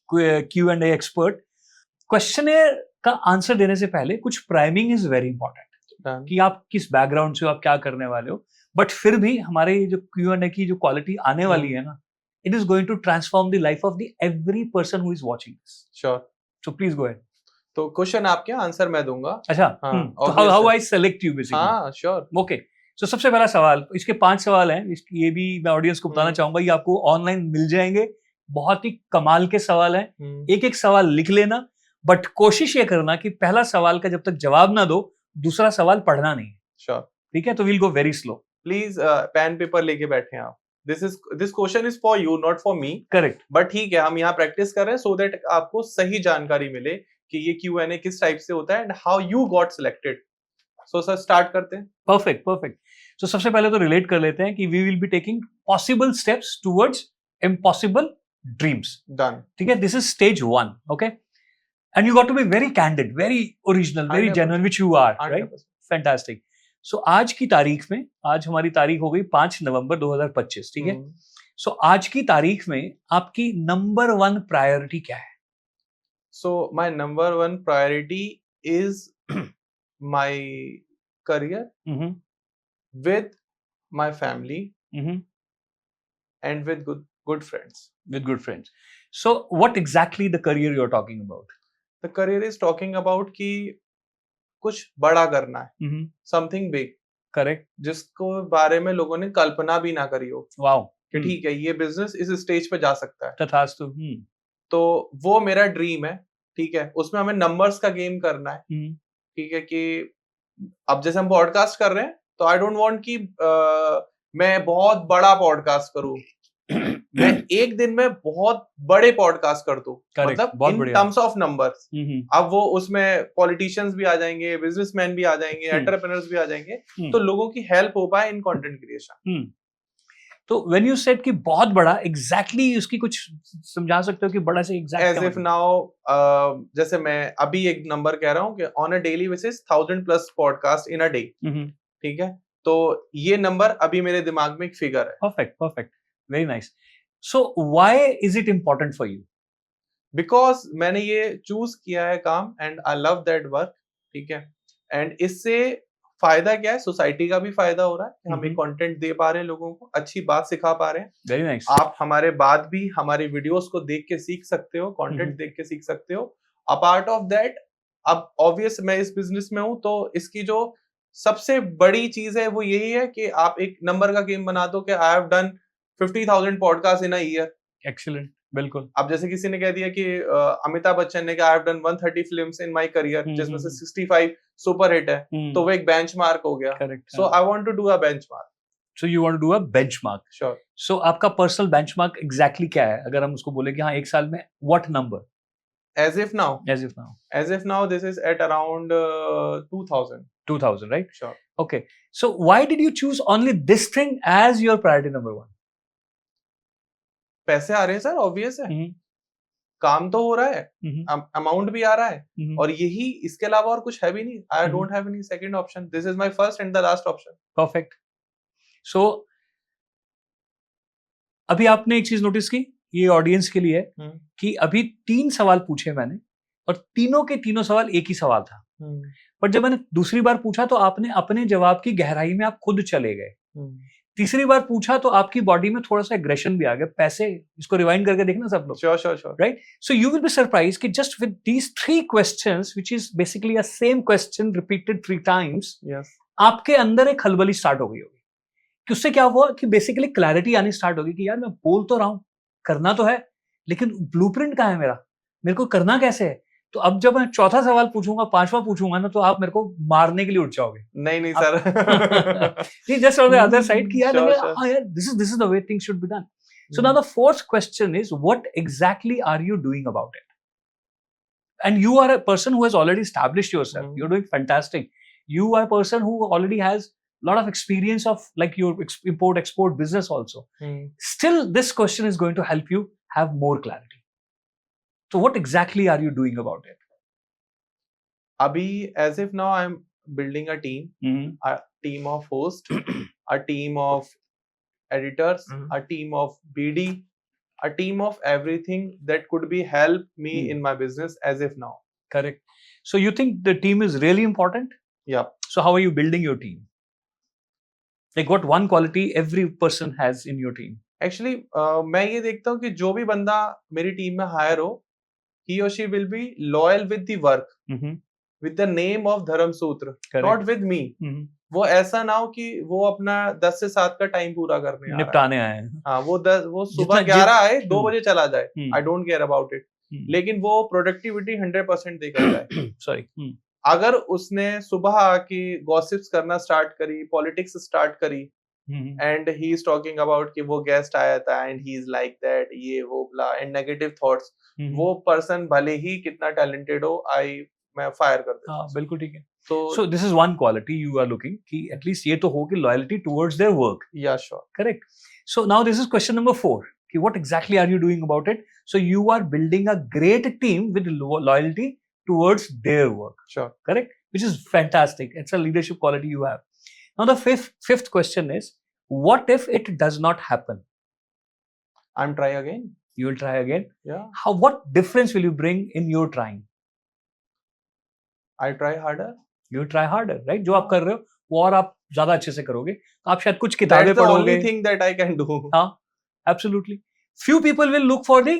Q&A expert. Questioner का आंसर देने से पहले कुछ प्राइमिंग इज वेरी इंपॉर्टेंट कि आप किस बैकग्राउंड से हो, आप क्या करने वाले हो। बट फिर भी हमारे जो Q&A की जो क्वालिटी आने वाली है ना, it is going to transform the life of the every person who is watching this. Sure. So please go ahead. तो क्वेश्चन आपके, आंसर मैं दूंगा। अच्छा, तो how I select you basically? हाँ, sure. Okay. So सबसे पहला सवाल, इसके 5 सवाल हैं, ये भी मैं ऑडियंस को बताना चाहूंगा, ये आपको ऑनलाइन मिल जाएंगे। बहुत ही कमाल के सवाल हैं। एक एक सवाल लिख लेना, बट कोशिश ये करना कि पहला सवाल का जब तक जवाब ना दो, दूसरा सवाल पढ़ना नहीं। Sure. ठीक है, तो we'll go very slow. Please pen paper लेके बैठे आप। This question is for you, not for me. Correct. But ठीक है, हम यहाँ प्रैक्टिस कर रहे हैं सो दैट आपको सही जानकारी मिले कि ये Q&A किस टाइप से होता है and how you got selected. So sir start करते हैं। परफेक्ट। सो सबसे पहले तो रिलेट कर लेते हैं कि we will be taking possible steps towards impossible dreams. Done. ठीक है, this is stage 1। Okay, and you got to be very candid, very original, very genuine, which you are, right? Fantastic. So आज की तारीख में, आज हमारी तारीख हो गई 5 नवंबर 2025। ठीक है। सो आज की तारीख में आपकी नंबर 1 प्रायोरिटी क्या है? So my number 1 priority is my career with my family and with good friends. With good friends. So what exactly the career you're talking about? The career is talking about कि कुछ बड़ा करना है, something big. Correct. जिसको बारे में लोगों ने कल्पना भी ना करी हो। Wow. कि ठीक है, ये बिजनेस इस स्टेज पे जा सकता है। तथास्तु। तो वो मेरा ड्रीम है। ठीक है, उसमें हमें नंबर्स का गेम करना है। ठीक है, कि अब जैसे हम पॉडकास्ट कर रहे हैं, तो आई डोंट वांट कि मैं बहुत बड़ा पॉडकास्ट करूं। मैं एक दिन में बहुत बड़े पॉडकास्ट कर दूं, मतलब इन टर्म्स ऑफ नंबर्स। अब वो उसमें पॉलिटिशियंस भी आ जाएंगे, बिजनेसमैन भी आ जाएंगे, एंटरप्रेन्योर्स भी आ जाएंगे, तो लोगों की हेल्प हो पाए इन कंटेंट क्रिएशन। तो व्हेन यू सेड कि बहुत बड़ा, एग्जैक्टली उसकी कुछ समझा सकते हो कि बड़ा से एग्जैक्ट? एज इफ नाउ जैसे मैं अभी एक नंबर कह रहा हूँ कि on a daily basis 1000+ podcast in a day. ठीक है, तो ये नंबर अभी मेरे दिमाग में एक फिगर है। Perfect, very nice. So why is it important for you? Because मैंने ये चूज किया है काम, and I love that work. ठीक है, एंड इससे फायदा क्या है, सोसाइटी का भी फायदा हो रहा है कि हम एक कंटेंट दे पा रहे हैं लोगों को, अच्छी बात सिखा पा रहे हैं। Very nice. आप हमारे बाद भी हमारे वीडियोस को देख के सीख सकते हो, कंटेंट देख के सीख सकते हो। अपार्ट ऑफ दैट, अब ऑब्वियस मैं इस बिजनेस में हूं, तो इसकी जो सबसे बड़ी चीज है वो यही है कि आप एक नंबर का गेम बना दो कि I have done 50,000 podcast in a year. Excellent, बिल्कुल। अब जैसे किसी ने कह दिया कि अमिताभ बच्चन ने कहा I have done 130 films in my career, जिसमें से 65 सुपर हिट है, तो वो एक बेंचमार्क हो गया। Correct. So I want to do a benchmark. So you want to do a benchmark. Sure. So आपका पर्सनल बेंचमार्क एग्जैक्टली क्या है, अगर हम उसको बोले कि हाँ एक साल में what number? As if now, this is at around 2000. 2000, right? Sure. Okay. So why did you choose only this thing as your priority number one? पैसे आ रहे हैं सर, ऑब्वियस है। काम तो हो रहा है, अमाउंट भी आ रहा है, और यही, इसके अलावा और कुछ है भी नहीं। I don't have any second option, this is my first and the last option. Perfect. So अभी आपने एक चीज नोटिस की, ये ऑडियंस के लिए है, कि अभी 3 सवाल पूछे मैंने, और तीनों के तीनों सवाल एक ही सवाल था। पर जब मैंने दूसरी बार पूछा तो आपने अपने जवाब की गहराई में आप खुद चले गए। तीसरी बार पूछा तो आपकी बॉडी में थोड़ा सा एग्रेशन भी आ गया। पैसे, इसको रिवाइंड करके देखना सब लोग। Sure. Right? So you will be surprise कि just with these 3 questions, which is basically a same question repeated 3 times, आपके अंदर एक खलबली स्टार्ट हो गई होगी। कि उससे क्या हुआ कि बेसिकली क्लैरिटी आनी स्टार्ट होगी कि यार मैं बोल तो रहा हूं, करना तो है, लेकिन ब्लूप्रिंट कहाँ है मेरे को करना कैसे है? तो अब जब मैं चौथा सवाल पूछूंगा, 5वां पूछूंगा ना, तो आप मेरे को मारने के लिए उठ जाओगे। नहीं sir. Just on the other side कि यार यार this is the way things should be done. So now the fourth question is what exactly are you doing about it? And you are a person who has already established yourself. You're doing fantastic. You are a person who already has a lot of experience of like your import-export business also. Still, this question is going to help you have more clarity. So what exactly are you doing about it? Abhi, as if now I'm building a team of hosts, a team of editors, a team of BD, a team of everything that could be help me in my business as if now. Correct. So you think the team is really important? Yeah. So how are you building your team? Like what one quality every person has in your team? Actually, मैं ये देखता हूँ कि जो भी बंदा मेरी team में हायर हो, he or she will be loyal with the work, with the name of धर्म सूत्र, not with me. वो ऐसा ना हो कि वो अपना 10 से 7 का टाइम पूरा करने निपटाने आए हैं। हाँ, वो सुबह 11 आए, 2 बजे चला जाए, I don't care about it. लेकिन वो प्रोडक्टिविटी 100% देकर जाए। सॉरी। अगर उसने सुबह आके गॉसिप्स करना स्टार्ट करी, पॉलिटिक्स स्टार्ट करी, and he is talking about कि वो गेस्ट आया था and he is like that, ये वो ब्ला, एंड नेगेटिव थॉट्स, वो पर्सन भले ही कितना टैलेंटेड हो, मैं फायर कर देता हूं। बिल्कुल ठीक है। So this is one quality you are looking कि at least ये तो हो कि loyalty towards their work. Yeah, sure. Correct. So now this is question number 4 कि what exactly are you doing about it? So you are building a great team with loyalty towards their work. Sure. Correct. Which is fantastic. It's a leadership quality you have. Now the fifth question is, what if it does not happen? I'm try again. You will try again. Yeah. What difference will you bring in your trying? I try harder. You try harder, right? जो आप कर रहे हो वो और आप ज्यादा अच्छे से करोगे। आप शायद कुछ किताबें पढ़ोगे। That's the only thing that I can do. हाँ, absolutely. Few people will look for the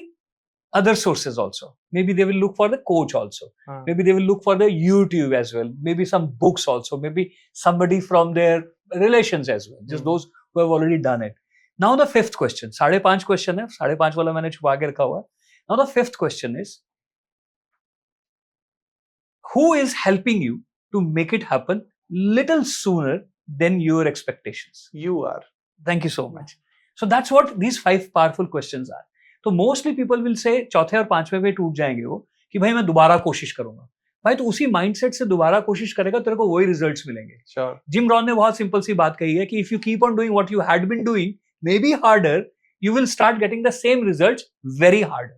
other sources also. Maybe they will look for the coach also. Maybe they will look for the YouTube as well. Maybe some books also. Maybe somebody from their relations as well. Just those who have already done it. Now the 5th question. 5.5 question है. 5.5 वाला मैंने छुपा के रखा हुआ है. Now the 5th question is, who is helping you to make it happen little sooner than your expectations? You are. Thank you so much. So that's what these 5 powerful questions are. तो mostly people will say चौथे और 5वें पे टूट जाएंगे वो कि भाई मैं दोबारा कोशिश करूंगा। भाई तो उसी माइंडसेट से दोबारा कोशिश करेगा, तेरे को वही रिजल्ट्स मिलेंगे। Sure. जिम रॉन ने बहुत सिंपल सी बात कही है कि if you keep on doing what you had been doing, maybe harder, you will start getting the same results very harder.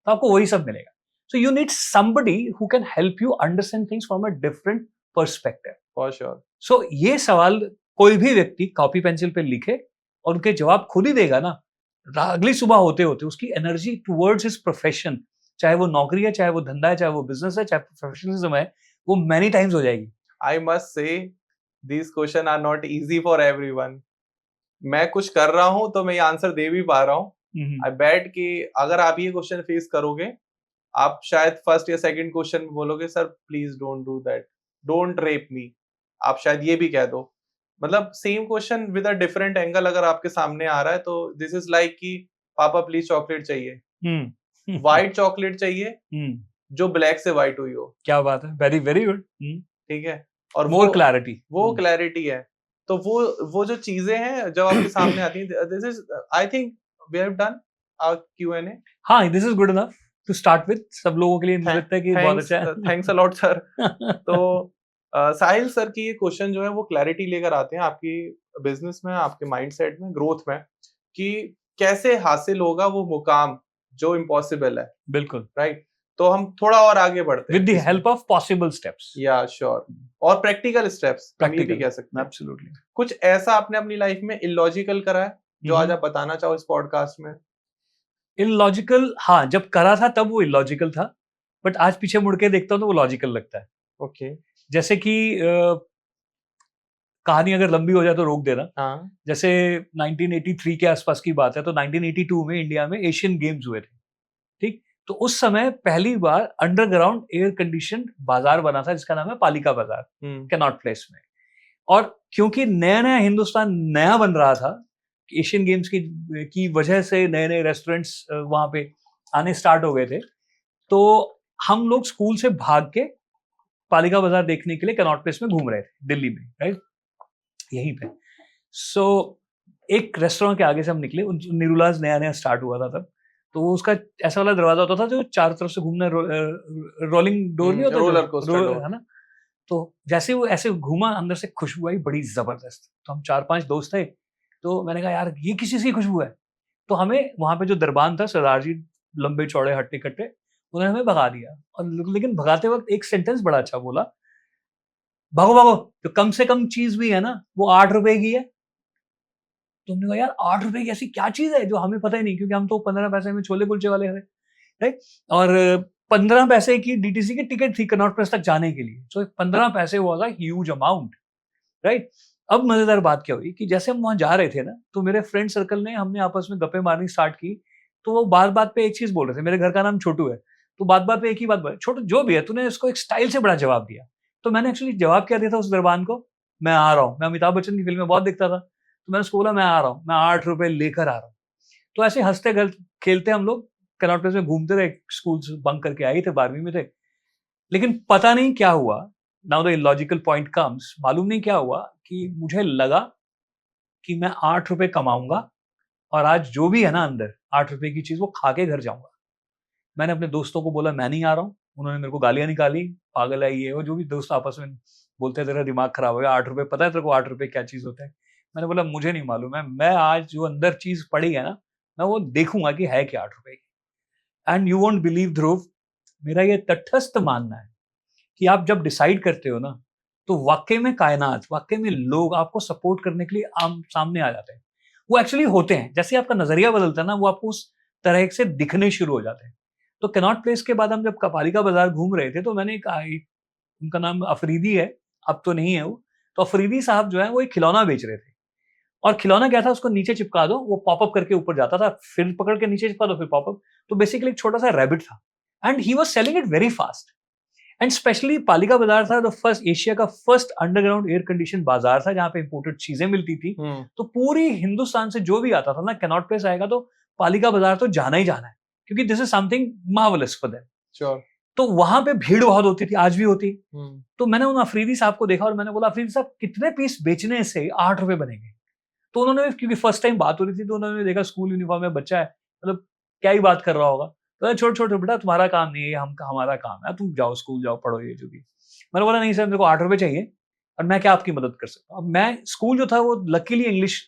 तो आपको वही सब मिलेगा। So you need somebody who can help you understand things from a different perspective. For sure. So ये सवाल कोई भी व्यक्ति कॉपी पेंसिल पे लिखे और उनके जवाब खुद ही देगा ना, अगली सुबह होते होते उसकी एनर्जी टुवर्ड्स हिज प्रोफेशन, चाहे वो नौकरी है, चाहे वो धंधा है, चाहे वो बिजनेस है, चाहे प्रोफेशनलिज्म है, वो मैनी टाइम्स हो जाएगी। I must say these question are not easy for everyone. मैं कुछ कर रहा हूँ तो मैं ये आंसर दे भी पा रहा हूँ। आई बेट कि अगर आप ये क्वेश्चन फेस करोगे, आप शायद फर्स्ट या सेकंड क्वेश्चन में बोलोगे sir please don't do that, don't rape me, आप शायद ये भी कह दो। मतलब same question with a different angle अगर आपके सामने आ रहा है तो दिस इज लाइक कि पापा प्लीज चॉकलेट चाहिए, व्हाइट चॉकलेट चाहिए जो ब्लैक से व्हाइट हुई हो। क्या बात है, वेरी वेरी गुड। ठीक है, और मोर क्लैरिटी, वो क्लैरिटी है। तो वो जो चीजें हैं जब आपके सामने आती हैं, this is I think we have done our Q&A। हाँ, this is good enough to start with. सब लोगों के लिए मुझे लगता है कि बहुत अच्छा है। Thanks a lot sir. तो साहिल सर की ये क्वेश्चन जो है वो क्लैरिटी लेकर आते हैं आपकी बिजनेस में, आपके माइंडसेट में, ग्रोथ में, कि कैसे हासिल होगा वो मुकाम जो इम्पॉसिबल है। बिल्कुल राइट। तो हम थोड़ा और आगे बढ़ते हैं with the help of possible steps. या श्योर, और प्रैक्टिकल स्टेप्स हम ये भी कह सकते हैं। एब्सोल्युटली। कुछ ऐसा आपने अपनी लाइफ में इलॉजिकल करा है जो आज आप बताना चाहो इस पॉडकास्ट में? इलॉजिकल, हाँ, जब करा था तब वो इलॉजिकल था, बट आज पीछे मुड़ के देखता हूँ तो वो लॉजिकल लगता है। ओके। जैसे कि कहानी अगर लंबी हो जाए तो रोक देना। हाँ। जैसे 1983 के आसपास की बात है, तो 1982 में इंडिया में एशियन गेम्स हुए थे। ठीक, तो उस समय पहली बार अंडरग्राउंड एयर कंडीशन बाजार बना था जिसका नाम है पालिका बाजार, कैनॉट प्लेस में। और क्योंकि नया नया हिंदुस्तान नया बन रहा था, एशियन गेम्स की वजह से नए नए रेस्टोरेंट्स वहां पे आने स्टार्ट हो गए थे, तो हम लोग स्कूल से भाग के पालिका बाजार देखने के लिए कैनॉट प्लेस में घूम रहे थे दिल्ली में, राइट, यहीं पे। सो एक रेस्टोरेंट के आगे से हम निकले, निरुलाज नया नया स्टार्ट हुआ था तब, तो उसका ऐसा वाला दरवाजा होता था जो चारों तरफ से घूमना, रोलिंग डोर नहीं होता, रोलर कोस्टर डोर, है ना। तो जैसे वो ऐसे घूमा, अंदर से खुशबू आई बड़ी जबरदस्त। तो हम 4-5 दोस्त थे, तो मैंने कहा यार ये किसी की खुशबू है। तो हमें वहां पे जो दरबान था, सरदार जी लंबे चौड़े हट्टे कट्टे, उन्होंने हमें भगा दिया। और लेकिन भगाते वक्त एक सेंटेंस बड़ा अच्छा बोला, भागो भागो, तो कम से कम चीज भी है ना वो 8 रुपए की है। तो हमने कहा यार 8 रुपए की ऐसी क्या चीज है जो हमें पता ही नहीं, क्योंकि हम तो 15 पैसे में छोले कुलचे वाले थे, राइट। और 15 पैसे की डीटीसी की टिकट थी कनॉट प्लेस तक जाने के लिए। तो 15 पैसे हुआ था ह्यूज अमाउंट, राइट। अब मजेदार बात क्या हुई कि जैसे हम वहां जा रहे थे ना, तो मेरे फ्रेंड सर्कल ने, हमने आपस में गप्पे मारनी स्टार्ट की। तो वो बात बात पे एक चीज बोल रहे थे, मेरे घर का नाम छोटू है, तो बात बात पे एक ही बात बोले, छोटू जो भी है तूने इसको एक स्टाइल से बड़ा जवाब दिया। तो मैंने एक्चुअली जवाब क्या दिया था उस दरबान को, मैं आ रहा हूँ, मैं अमिताभ बच्चन की फिल्म में बहुत दिखता था, तो मैंने उसको बोला मैं आ रहा हूँ, मैं 8 रुपए लेकर आ रहा हूँ। तो ऐसे हंसते खेलते हम लोग कनॉट प्लेस में घूमते रहे, स्कूल से बंक करके आए थे, 12वीं में थे। लेकिन पता नहीं क्या हुआ, now the illogical point comes, मालूम नहीं क्या हुआ कि मुझे लगा कि मैं 8 रुपए कमाऊंगा और आज जो भी है ना अंदर 8 रुपए की चीज वो खा के घर जाऊंगा। मैंने अपने दोस्तों को बोला मैं नहीं आ रहा हूँ, उन्होंने मेरे को गालियां निकाली, पागल है ये वो, जो भी दोस्त आपस में बोलते हैं तेरा दिमाग खराब हो गया, 8 रुपए पता है तेरे को 8 रुपए क्या चीज होता है। मैंने बोला मुझे नहीं मालूम है, मैं आज जो अंदर चीज पड़ी है ना, मैं वो देखूंगा कि है क्या 8 रुपए की। एंड यू वोंट बिलीव ध्रुव, मेरा ये तटस्थ मानना है कि आप जब डिसाइड करते हो ना, तो वाकई में कायनात, वाकई में लोग आपको सपोर्ट करने के लिए सामने आ जाते हैं। वो एक्चुअली होते हैं, जैसे आपका नजरिया बदलता है ना, वो आपको उस तरह से दिखने शुरू हो जाते हैं। तो कैनॉट प्लेस के बाद हम जब पालिका बाजार घूम रहे थे, तो मैंने उनका नाम अफरीदी है, अब तो नहीं है वो, तो अफरीदी साहब जो है वो एक खिलौना बेच रहे थे। और खिलौना क्या था, उसको नीचे चिपका दो वो पॉपअप करके ऊपर जाता था, फिर पकड़ के नीचे चिपका दो फिर पॉपअप। तो बेसिकली एक छोटा सा रैबिट था, and he was selling it very fast. And specially पालिका बाजार था तो फर्स्ट एशिया का फर्स्ट अंडरग्राउंड एयर कंडीशन बाजार था जहां पे इंपोर्टेड चीजें मिलती थी। तो पूरी हिंदुस्तान से जो भी आता था ना, कैनॉट प्लेस आएगा तो पालिका बाजार तो जाना ही जाना है, क्योंकि this is something marvellous for them. Sure. तो वहां पे भीड़ बहुत होती थी, आज भी होती। तो मैंने उन अफरीदी साहब को देखा और मैंने बोला अफरीदी साहब कितने पीस बेचने से 8 रुपए बनेंगे। तो उन्होंने, क्योंकि फर्स्ट टाइम बात हो रही थी, तो उन्होंने देखा स्कूल यूनिफॉर्म में बच्चा है, मतलब क्या ही बात कर रहा होगा, तो छोटे छोटे बेटा तुम्हारा काम नहीं है, हमारा काम है, तुम जाओ स्कूल जाओ पढ़ो ये जो भी। मैंने बोला नहीं सर मेरे को 8 रुपए चाहिए और मैं क्या आपकी मदद कर सकता हूँ। अब मैं स्कूल जो था वो लकीली इंग्लिश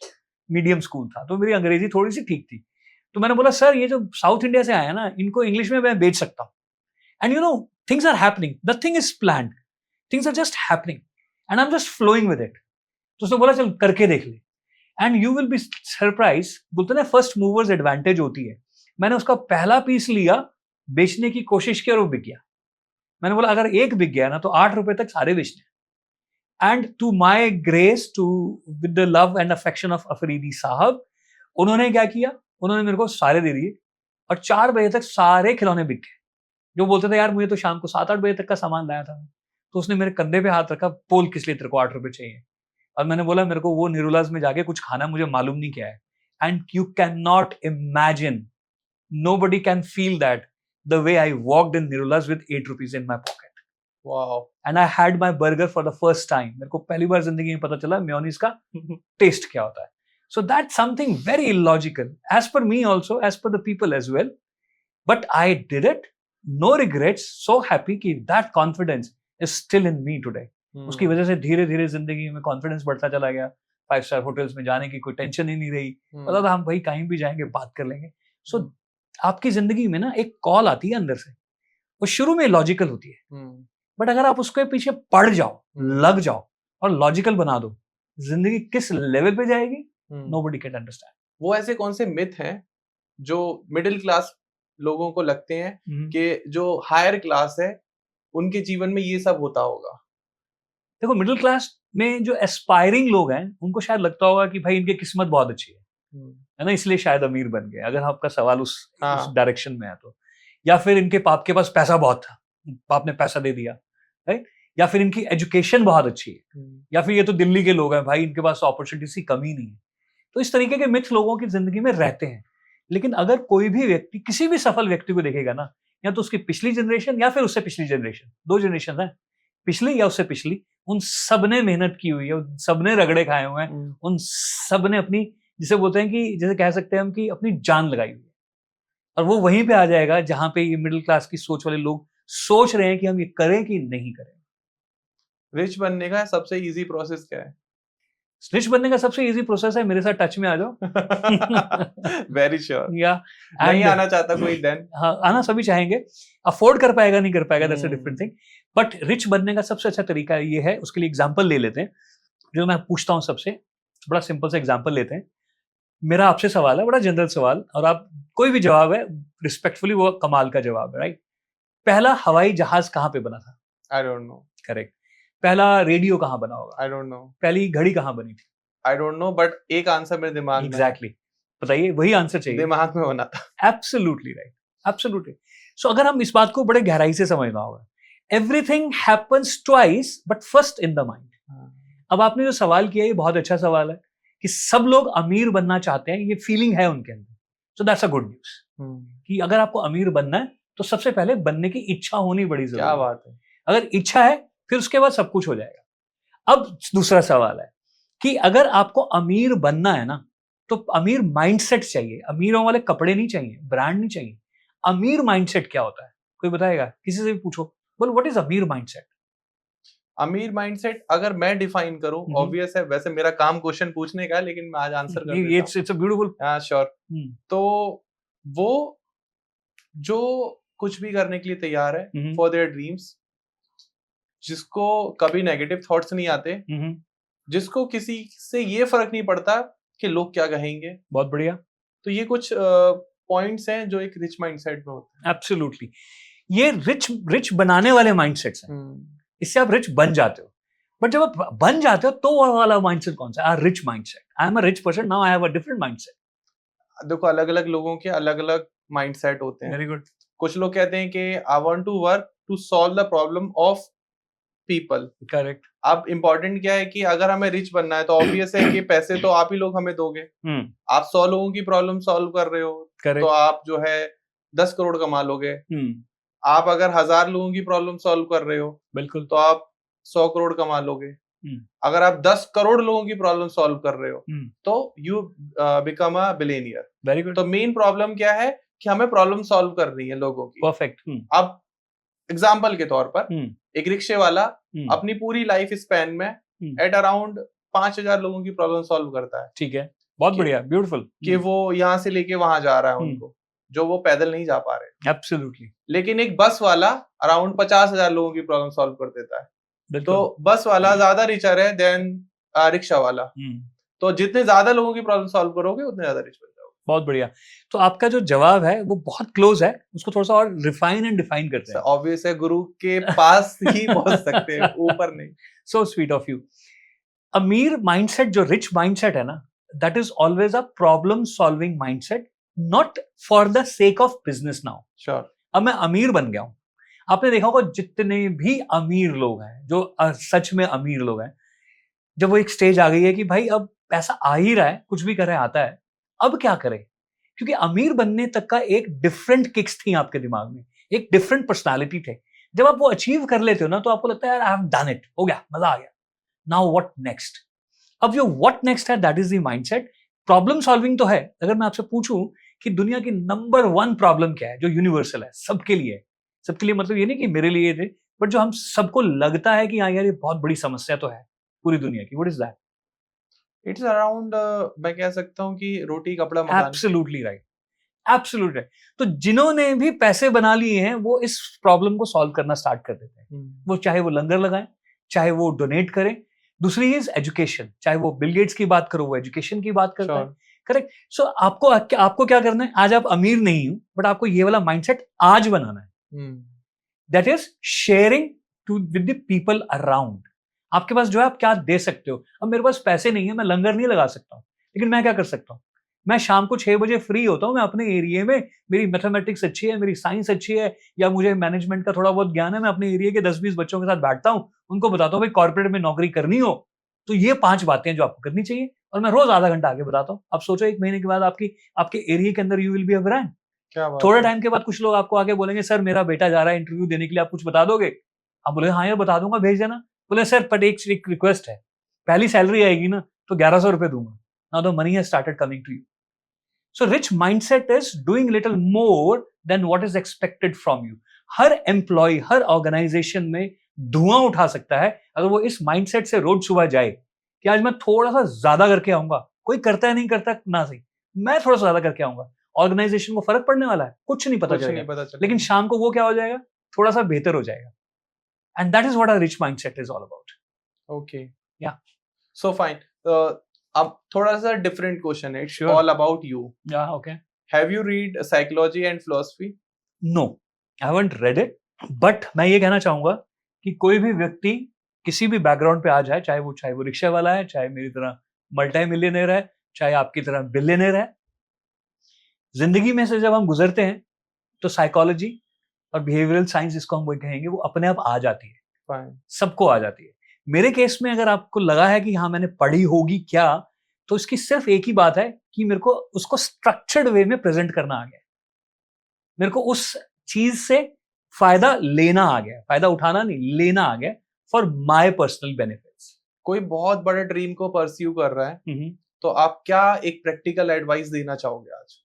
मीडियम स्कूल था, तो मेरी अंग्रेजी थोड़ी सी ठीक थी। तो मैंने बोला सर ये जो साउथ इंडिया से आया ना, इनको इंग्लिश में मैं बेच सकता हूँ। And you know things are happening, nothing is planned, things are just happening and I am just flowing with it. तो उसने बोला चल करके देख ले, and you will be surprise. बोलते ना फर्स्ट मूवर्स एडवांटेज होती है। मैंने उसका पहला पीस लिया, बेचने की कोशिश की और वो बिक गया। मैंने बोला अगर एक बिक गया ना तो 8 रुपए तक सारे बेचने। And to my grace, to with the love and affection of Afridi साहब, उन्होंने क्या किया, उन्होंने मेरे को सारे दे दिए और 4 बजे तक सारे खिलौने बिक गए। जो बोलते थे यार मुझे तो शाम को 7-8 बजे तक का सामान लाया था, तो उसने मेरे कंधे पे हाथ रखा, बोल किस लिए तेरे को 8 रुपए चाहिए। और मैंने बोला मेरे को वो निरुलाज में जाके कुछ खाना, मुझे मालूम नहीं क्या है। And you can not imagine, nobody can feel that the way I walked in Nirulas with 8 rupees in my pocket. Wow. And I had my burger for the first time. मेरे को पहली बार जिंदगी में पता चला मेयोनीज का test क्या होता है. So that's something very illogical, as per me also, as per the people as well. But I did it, no regrets, so happy कि that confidence is still in me today. उसकी वजह से धीरे धीरे जिंदगी में कॉन्फिडेंस बढ़ता चला गया. 5-star होटल्स में जाने की कोई टेंशन ही नहीं रही. पता था हम भाई कहीं भी जाएंगे बात कर लेंगे. So आपकी जिंदगी में ना एक कॉल आती है अंदर से, वो शुरू में लॉजिकल होती है, बट अगर आप उसके पीछे पड़ जाओ, लग जाओ और लॉजिकल बना दो, जिंदगी किस लेवल पे जाएगी, नोबडी कैन अंडरस्टैंड. वो ऐसे कौन से मिथ हैं जो मिडिल क्लास लोगों को लगते हैं कि जो हायर क्लास है उनके जीवन में ये सब होता होगा? देखो मिडिल क्लास में जो एस्पायरिंग लोग हैं उनको शायद लगता होगा कि भाई इनकी किस्मत बहुत अच्छी है ना, इसलिए शायद अमीर बन गए, अगर आपका सवाल उस डायरेक्शन में है तो. या फिर इनके बाप के पास पैसा बहुत था, बाप ने पैसा दे दिया, राइट. या फिर इनकी एजुकेशन बहुत अच्छी है, या फिर ये तो दिल्ली के लोग हैं भाई, इनके पास अपॉर्चुनिटीज की कमी नहीं है. तो इस तरीके के मिथ लोगों की जिंदगी में रहते हैं. लेकिन अगर कोई भी व्यक्ति किसी भी सफल व्यक्ति को देखेगा ना, या तो उसकी पिछली जनरेशन या फिर उससे पिछली जनरेशन, 2 जनरेशन है, पिछली या उससे पिछली, उन सबने मेहनत की हुई है, उन सबने रगड़े खाए हुए हैं, उन सबने अपनी, जिसे बोलते हैं कि जैसे कह सकते हैं हम कि अपनी जान लगाई हुई है. और वो वहीं पे आ जाएगा जहां पे ये मिडिल क्लास की सोच वाले लोग सोच रहे हैं कि हम ये करें कि नहीं करें. रिच बनने का सबसे इजी प्रोसेस क्या है? रिच बनने का सबसे इजी प्रोसेस है मेरे साथ टच में आ जाओ. Very sure. या नहीं आना चाहता कोई देन? हाँ, आना सभी चाहेंगे, अफोर्ड कर पाएगा नहीं कर पाएगा, that's a different thing. But rich बनने का सबसे अच्छा तरीका ये है, उसके लिए एग्जांपल ले लेते हैं जो मैं पूछता हूं सबसे. बड़ा सिंपल सा एग्जांपल लेते हैं. मेरा आपसे सवाल है, बड़ा जनरल सवाल, और आप कोई भी जवाब है रिस्पेक्टफुली, वो कमाल का जवाब है, राइट. पहला हवाई जहाज कहाँ पे बना था? I don't know. करेक्ट. पहला रेडियो कहाँ बना होगा? I don't know. पहली घड़ी कहाँ बनी थी? आई डोंट नो, बट एक आंसर मेरे दिमाग में. एग्जैक्टली. बताइए, वही आंसर चाहिए. दिमाग में होना था. Absolutely right, absolutely. सो अगर हम इस बात को बड़े गहराई से समझना होगा, everything happens twice but first in the mind. अब आपने जो सवाल किया ये बहुत अच्छा सवाल है कि सब लोग अमीर बनना चाहते हैं, ये फीलिंग है उनके अंदर. So that's a good news कि अगर आपको अमीर बनना है तो सबसे पहले बनने की इच्छा होनी बड़ी जरूरी है. क्या बात है. अगर इच्छा है फिर उसके बाद सब कुछ हो जाएगा. अब दूसरा सवाल है कि अगर आपको अमीर बनना है ना, तो अमीर माइंडसेट चाहिए. अमीरों वाले कपड़े नहीं चाहिए, ब्रांड नहीं चाहिए. अमीर माइंडसेट क्या होता है, कोई बताएगा? किसी से भी पूछो, बोल व्हाट इज अमीर माइंडसेट. अमीर माइंडसेट अगर मैं डिफाइन करूं, ऑब्वियस है, वैसे मेरा काम क्वेश्चन पूछने का है, लेकिन मैं आज आंसर कर देता हूं. It's a beautiful. हां श्योर. तो वो जो कुछ भी करने के लिए तैयार है फॉर देयर ड्रीम्स, जिसको कभी नेगेटिव थॉट्स नहीं आते, जिसको किसी से ये फर्क नहीं पड़ता कि लोग क्या कहेंगे. बहुत बढ़िया. तो ये कुछ पॉइंट्स हैं जो एक रिच माइंडसेट में होते हैं. एब्सोल्युटली. ये रिच बनाने वाले माइंडसेट्स हैं. इससे आप रिच बन जाते हो. बट जब आप बन जाते हो तो वो वाला माइंडसेट कौन सा? Rich mindset. I am a rich person, now I have a different mindset. देखो अलग अलग लोगों के अलग अलग माइंडसेट होते हैं. Very good. कुछ लोग कहते हैं कि I want to work to solve the problem of people. Correct. अब इम्पोर्टेंट क्या है कि अगर हमें रिच बनना है तो ऑब्वियस है कि पैसे तो आप ही लोग हमें दोगे. आप 100 लोगों की प्रॉब्लम सॉल्व कर रहे हो, तो आप जो है 10 करोड़ कमा लोगे. आप अगर 1000 लोगों की प्रॉब्लम सॉल्व कर रहे हो, बिल्कुल, तो आप 100 करोड़ कमा लोगे. अगर आप 10 करोड़ लोगों की प्रॉब्लम सॉल्व कर रहे हो, तो you become a billionaire. Very good. तो मेन प्रॉब्लम क्या है कि हमें प्रॉब्लम सॉल्व करनी है लोगों की. परफेक्ट. अब एग्जाम्पल के तौर पर एक रिक्शे वाला अपनी पूरी लाइफ स्पैन में एट अराउंड 5000 लोगों की प्रॉब्लम सॉल्व करता है. ठीक है, बहुत बढ़िया, ब्यूटीफुल. कि वो यहाँ से लेके वहां जा रहा है उनको, जो वो पैदल नहीं जा पा रहे. एब्सोल्युटली. लेकिन एक बस वाला अराउंड 50,000 लोगों की प्रॉब्लम सॉल्व कर देता है. तो बस वाला ज्यादा रिचर है देन रिक्शा वाला. तो जितने ज्यादा लोगों की प्रॉब्लम सॉल्व करोगे उतने ज्यादा रिच बन जाओगे. बहुत बढ़िया। तो आपका जो जवाब है वो बहुत क्लोज है, उसको थोड़ा सा और रिफाइन एंड डिफाइन करते हैं। ऑब्वियस है, गुरु के पास ही पहुंच सकते हैं, ऊपर नहीं। So sweet of you. अमीर माइंडसेट, जो रिच माइंडसेट है ना, that is always a problem solving mindset, not for the sake of business now. Sure. अब मैं अमीर बन गया हूं, आपने देखा होगा जितने भी अमीर लोग हैं, जो सच में अमीर लोग हैं, जब वो एक स्टेज आ गई है कि भाई अब पैसा आ ही रहा है, कुछ भी करे आता है, अब क्या करें? क्योंकि अमीर बनने तक का एक डिफरेंट किक्स थी आपके दिमाग में, एक डिफरेंट पर्सनालिटी थे। जब आप वो अचीव कर लेते हो ना, तो आपको लगता है यार आई हैव डन इट, हो गया, मजा आ गया, नाउ व्हाट नेक्स्ट। अब जो व्हाट नेक्स्ट है, that is the mindset. Problem solving तो है। अगर मैं आपसे पूछूं कि दुनिया की नंबर 1 प्रॉब्लम क्या है, जो यूनिवर्सल है, सबके लिए है, सबके लिए मतलब ये नहीं कि मेरे लिए थे, बट जो हम सबको लगता है कि हाँ यार ये बहुत बड़ी समस्या तो है पूरी दुनिया की, what is that? It's around, मैं कह सकता हूँ कि रोटी कपड़ा मकान। Absolutely right, absolutely right. तो जिन्होंने भी पैसे बना लिए हैं, वो इस प्रॉब्लम को सॉल्व करना स्टार्ट कर देते हैं। वो चाहे वो लंगर लगाएं, चाहे वो डोनेट करें। दूसरी इज एजुकेशन, चाहे वो बिल गेट्स की बात करो, वो एजुकेशन की बात करता है। करेक्ट। सो आपको क्या करना है, आज आप अमीर नहीं हो, बट आपको ये वाला माइंडसेट आज बनाना है। That is sharing to with the people around. आपके पास जो है आप क्या दे सकते हो। अब मेरे पास पैसे नहीं है, मैं लंगर नहीं लगा सकता हूँ, लेकिन मैं क्या कर सकता हूँ, मैं शाम को 6 बजे फ्री होता हूँ, मैं अपने एरिया में, मेरी मैथमेटिक्स अच्छी है, मेरी साइंस अच्छी है, या मुझे मैनेजमेंट का थोड़ा बहुत ज्ञान है, मैं अपने एरिया के 10-20 बच्चों के साथ बैठता हूँ, उनको बताता हूँ भाई कॉर्पोरेट में नौकरी करनी हो तो ये 5 बातें हैं जो आपको करनी चाहिए, और मैं रोज आधा घंटा आगे बताता हूँ। अब सोचो 1 महीने के बाद आपके एरिया के अंदर you will be a brand. थोड़े टाइम के बाद कुछ लोग आपको आके बोलेंगे सर मेरा बेटा जा रहा है इंटरव्यू देने के लिए, आप कुछ बता दोगे? आप बोले हाँ यार बता दूंगा, भेज देना। बोले सर बट एक रिक्वेस्ट है, पहली सैलरी आएगी ना तो 1100 रुपए दूंगा। Now the money has started coming to you. So rich mindset is doing little more than what is expected from you. हर एम्प्लॉय, हर ऑर्गेनाइजेशन में धुआं उठा सकता है अगर वो इस माइंडसेट से रोज सुबह जाए कि आज मैं थोड़ा सा ज्यादा करके आऊंगा। कोई करता है नहीं करता ना सही, मैं थोड़ा सा ज्यादा करके आऊंगा, ऑर्गेनाइजेशन को फर्क पड़ने वाला है, कुछ नहीं पता चलेगा, लेकिन शाम को वो क्या हो जाएगा, थोड़ा सा बेहतर हो जाएगा। And that is what a rich mindset is all about. Okay, yeah so fine. अब थोड़ा सा डिफरेंट क्वेश्चन है, it's all about you. Yeah okay, have you read psychology and philosophy? No, I haven't read it, but मैं ये कहना चाहूंगा कि कोई भी व्यक्ति किसी भी बैकग्राउंड पे आ जाए, चाहे वो रिक्शा वाला है, चाहे मेरी तरह मल्टी मिलियनेयर है, चाहे आपकी तरह बिलियनेयर है, जिंदगी में से जब हम गुजरते हैं तो साइकोलॉजी और बिहेवियरल साइंस, जिसको हम कहेंगे, वो अपने आप आ जाती है, सबको आ जाती है। मेरे केस में अगर आपको लगा है कि हाँ मैंने पढ़ी होगी क्या, तो इसकी सिर्फ एक ही बात है कि मेरे को उसको स्ट्रक्चर्ड वे में प्रेजेंट करना आ गया, मेरे को उस चीज से फायदा लेना आ गया, फायदा उठाना नहीं, लेना आ गया फॉर माय पर्सनल बेनिफिट्स। कोई बहुत बड़े ड्रीम को परस्यू कर रहा है, तो आप क्या एक प्रैक्टिकल एडवाइस देना चाहोगे आज?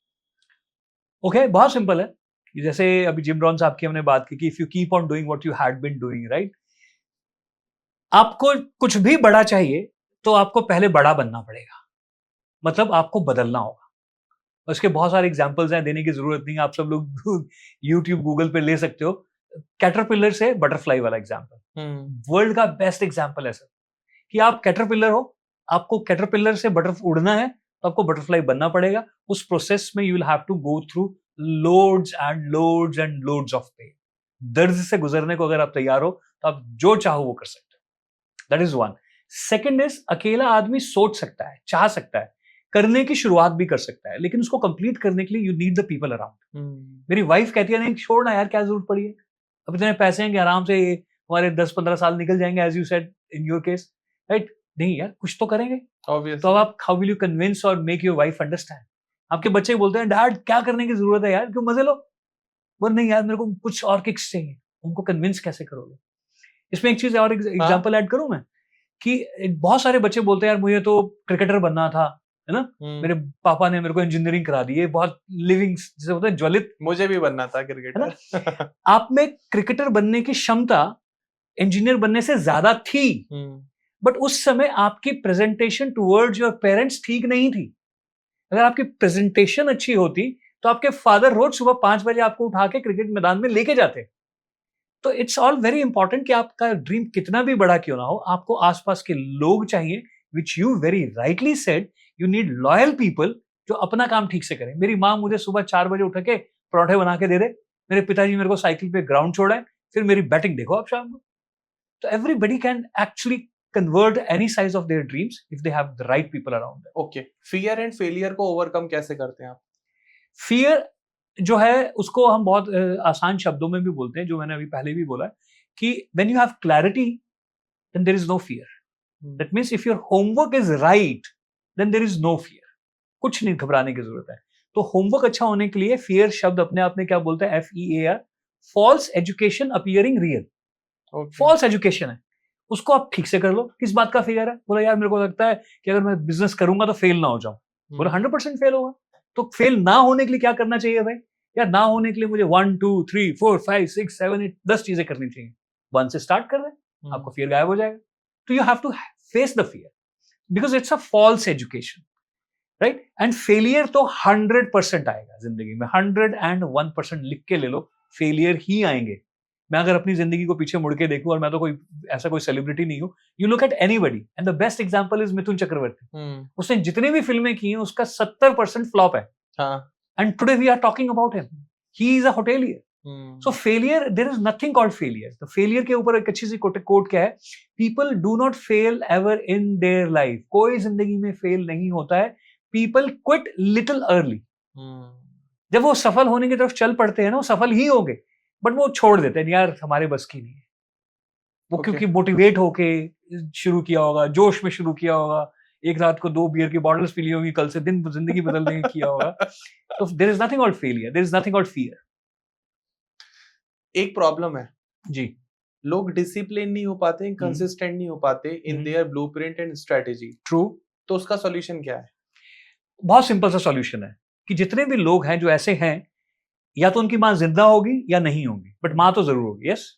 ओके, बहुत सिंपल है। जैसे अभी जिम रॉन साहब की हमने बात की कि if you keep on doing what you had been doing, right, आपको कुछ भी बड़ा चाहिए तो आपको पहले बड़ा बनना पड़ेगा, मतलब आपको बदलना होगा। उसके बहुत सारे एग्जांपल्स हैं, देने की जरूरत नहीं, आप सब लोग यूट्यूब गूगल पे ले सकते हो। कैटरपिलर से बटरफ्लाई वाला एग्जांपल वर्ल्ड का बेस्ट एग्जांपल है सर, कि आप कैटरपिलर हो, आपको कैटरपिलर से उड़ना है तो आपको बटरफ्लाई बनना पड़ेगा। उस प्रोसेस में you will have to go through loads and loads and loads of pain. दर्द से गुजरने को अगर आप तैयार हो तो आप जो चाहो वो कर सकते हो। That is one. Second is, अकेला आदमी सोच सकता है, चाह सकता है, करने की शुरुआत भी कर सकता है, लेकिन उसको कंप्लीट करने के लिए you need the people around. मेरी वाइफ कहती है नहीं छोड़ना यार, क्या जरूरत पड़ी है, अब इतने पैसे हैं कि आराम से हमारे 10-15 साल निकल जाएंगे, as you said in your case, right. नहीं यार, कुछ तो करेंगे। तो अब आप हाउ विल यू कन्विंस और मेक योर वाइफ अंडरस्टैंड? आपके बच्चे बोलते हैं डैड क्या करने की जरूरत है यार, क्यों, मजे लो। बोल नहीं यार मेरे को कुछ और किक्स चाहिए, उनको कन्विंस कैसे करोगे? इसमें एक चीज और एग्जांपल ऐड करूं मैं, कि बहुत सारे बच्चे बोलते हैं यार मुझे तो क्रिकेटर बनना था, है ना, मेरे पापा ने मेरे को इंजीनियरिंग करा दी, ये बहुत लिविंग जैसे होता है ज्वलित, मुझे भी बनना था क्रिकेटर। आप में क्रिकेटर बनने की क्षमता इंजीनियर बनने से ज्यादा थी, बट उस समय आपकी प्रेजेंटेशन टुवर्ड्स योर पेरेंट्स ठीक नहीं थी। अगर आपकी प्रेजेंटेशन अच्छी होती तो आपके फादर रोज सुबह 5 बजे आपको उठा के क्रिकेट मैदान में लेके जाते। तो इट्स ऑल वेरी इंपॉर्टेंट कि आपका ड्रीम कितना भी बड़ा क्यों ना हो, आपको आसपास के लोग चाहिए, which you very rightly said, you need loyal people जो अपना काम ठीक से करें। मेरी माँ मुझे सुबह 4 बजे उठ के पराठे बना के दे दे, मेरे पिताजी मेरे को साइकिल पे ग्राउंड छोड़ाए, फिर मेरी बैटिंग देखो आप शाम को। तो everybody can actually convert any size of their dreams if they have the right people around them. Okay, fear and failure को ओवरकम कैसे करते हैं आप? फियर जो है उसको हम बहुत आसान शब्दों में भी बोलते हैं, जो मैंने अभी पहले भी बोला है कि when you have clarity then there is no fear. That means if your homework is right then there is no fear. कुछ नहीं घबराने की जरूरत है। तो होमवर्क अच्छा होने के लिए फियर शब्द अपने आप में क्या बोलता है? FEAR, false education appearing real. False education है, उसको आप ठीक से कर लो। किस बात का फियर है? बोला यार मेरे को लगता है कि अगर मैं बिजनेस करूंगा तो फेल ना हो जाऊं। बोला 100% फेल होगा। तो फेल ना होने के लिए क्या करना चाहिए भाई? यार ना होने के लिए मुझे 1 2 3 4 5 6 7 8 10 चीजें करनी चाहिए। 1 से स्टार्ट कर रहे हैं, आपको फियर गायब हो जाएगा। तो you have to face the fear because it's a false education, right? And failure तो 100% आएगा जिंदगी में। 101% लिख के ले लो, फेलियर ही आएंगे। मैं अगर अपनी जिंदगी को पीछे मुड़ के देखूं, और मैं तो कोई ऐसा कोई सेलिब्रिटी नहीं हूं, you look at anybody and the best example is Mithun Chakraborty. उसने जितनी भी फिल्में की हैं उसका 70% फ्लॉप है। And today we are talking about him, he is a hotelier. So failure, there is nothing called failure. तो फेलियर के ऊपर एक अच्छी सी कोट क्या है? People do not fail ever in their life. कोई जिंदगी में फेल नहीं होता है। People quit little early. जब वो सफल होने की तरफ चल पड़ते हैं ना, वो सफल ही होंगे, बट वो छोड़ देते हैं, यार हमारे बस की नहीं है वो। क्योंकि मोटिवेट होके शुरू किया होगा, जोश में शुरू किया होगा, एक रात को 2 बियर की बॉटल्स पी ली होगी, कल से दिन जिंदगी बदलने के किया होगा। तो there is nothing called failure, there is nothing called fear. एक प्रॉब्लम है जी, लोग डिसिप्लिन नहीं हो पाते, कंसिस्टेंट नहीं हो पाते in their blueprint and strategy. True. तो उसका सॉल्यूशन क्या है? बहुत सिंपल सा सॉल्यूशन है कि जितने भी लोग हैं जो ऐसे हैं, या तो उनकी मां जिंदा होगी या नहीं होगी, बट मां तो जरूर होगी। Yes,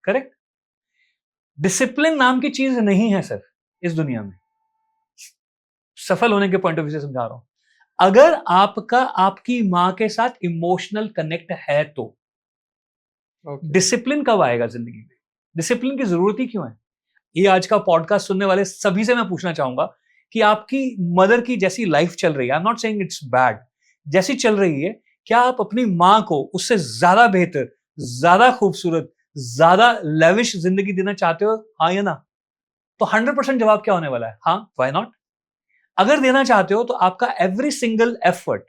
correct. डिसिप्लिन नाम की चीज नहीं है सर इस दुनिया में। सफल होने के पॉइंट ऑफ व्यू से समझा रहा हूं। अगर आपका आपकी मां के साथ इमोशनल कनेक्ट है तो डिसिप्लिन कब आएगा जिंदगी में? डिसिप्लिन की जरूरत ही क्यों है? ये आज का पॉडकास्ट सुनने वाले सभी से मैं पूछना चाहूंगा कि आपकी मदर की जैसी लाइफ चल रही है, I am not saying it's bad, जैसी चल रही है, क्या आप अपनी मां को उससे ज्यादा बेहतर, ज्यादा खूबसूरत, ज्यादा लेविश जिंदगी देना चाहते हो? हाँ या ना? तो 100% जवाब क्या होने वाला है? हाँ, व्हाई नॉट? अगर देना चाहते हो तो आपका एवरी सिंगल एफर्ट,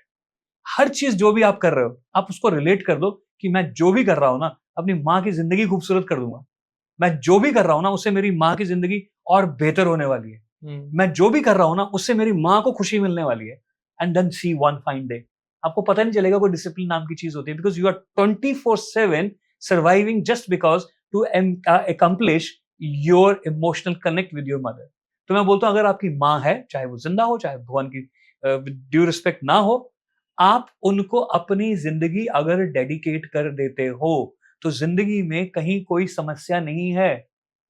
हर चीज जो भी आप कर रहे हो, आप उसको रिलेट कर दो कि मैं जो भी कर रहा हूं ना, अपनी मां की जिंदगी खूबसूरत कर दूंगा। मैं जो भी कर रहा हूं ना, उससे मेरी मां की जिंदगी और बेहतर होने वाली है। मैं जो भी कर रहा हूं ना, उससे मेरी मां को खुशी मिलने वाली है। And then see one fine day आपको पता नहीं चलेगा कोई डिसिप्लिन नाम की चीज होती है, because you are 24/7 surviving just because to accomplish your emotional connect with your mother. तो मैं बोलता हूं, अगर आपकी मां है, चाहे वो जिंदा हो, चाहे भगवान की ड्यू रिस्पेक्ट ना हो, आप उनको अपनी जिंदगी अगर डेडिकेट कर देते हो तो जिंदगी में कहीं कोई समस्या नहीं है।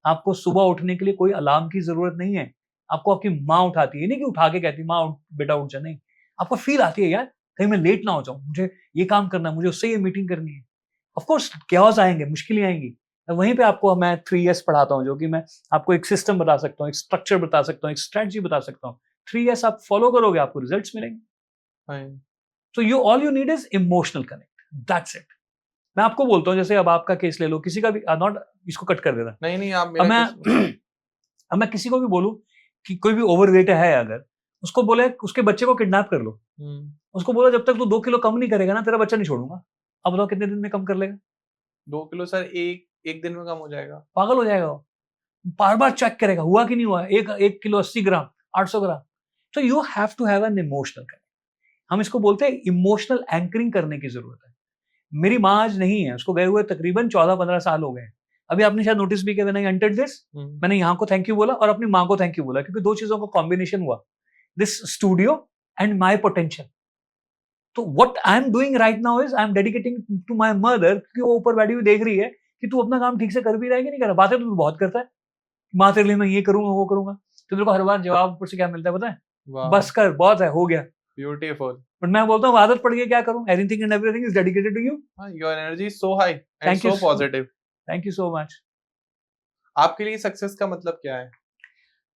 आपको सुबह उठने के लिए कोई अलार्म की जरूरत नहीं है। आपको आपकी माँ उठाती है, नहीं कि उठा के कहती माँ बेटा उठ जा, नहीं, आपको फील आती है यार कहीं मैं लेट ना हो जाऊं, मुझे ये काम करना है, मुझे उससे ये मीटिंग करनी है। ऑफकोर्स क्या आएंगे, मुश्किलें आएंगी। वहीं पे आपको मैं 3S पढ़ाता हूँ, जो कि मैं आपको एक सिस्टम बता सकता हूँ, एक स्ट्रक्चर बता सकता हूँ, एक स्ट्रेटजी बता सकता हूँ। 3S आप फॉलो करोगे, आपको रिजल्ट्स मिलेंगे। So all you need is emotional connect. That's it. मैं आपको बोलता हूँ, जैसे अब आपका केस ले लो, किसी का भी नॉट, इसको कट कर देना। नहीं आप मेरा अब मैं किसी को भी बोलूं कि कोई भी ओवरवेट है, अगर उसको बोले उसके बच्चे को किडनैप कर लो, उसको बोलो जब तक तू 2 किलो कम नहीं करेगा ना, तेरा बच्चा नहीं छोड़ूंगा। अब बताओ कितने दिन में कम कर लेगा? 2 किलो सर एक दिन में कम हो जाएगा। पागल हो जाएगा वो। बार बार चेक करेगा हुआ कि नहीं हुआ। 1 किलो 80 ग्राम, 800 ग्राम। तो you have to have an emotional connect. हम इसको बोलते हैं इमोशनल एंकरिंग करने की जरूरत है। मेरी माँ आज नहीं है, उसको गए हुए तकरीबन 14-15 साल हो गए। अभी आपने शायद नोटिस भी किया, व्हेन आई एंटर्ड दिस, मैंने यहाँ को थैंक यू बोला और अपनी माँ को थैंक यू बोला, क्योंकि 2 चीजों का कॉम्बिनेशन हुआ, this studio and my potential. तो what I am doing right now is I am dedicating to my mother, क्योंकि वो ऊपर बैठी हुई देख रही है कि तू अपना काम ठीक से कर भी रहा है कि नहीं कर रहा। बातें तो तू बहुत करता है, माँ तेरे लिए मैं ये करूंगा वो करूंगा, तो मेरे को हर बार जवाब ऊपर से क्या मिलता है पता है? बस कर, बहुत है, हो गया। ब्यूटीफुल। बट मैं बोलता हूँ आदत पड़ गई, क्या करूं? Anything and everything is dedicated to you. Your energy is so high and so positive. Thank you so much. आपके लिए सक्सेस का मतलब क्या है?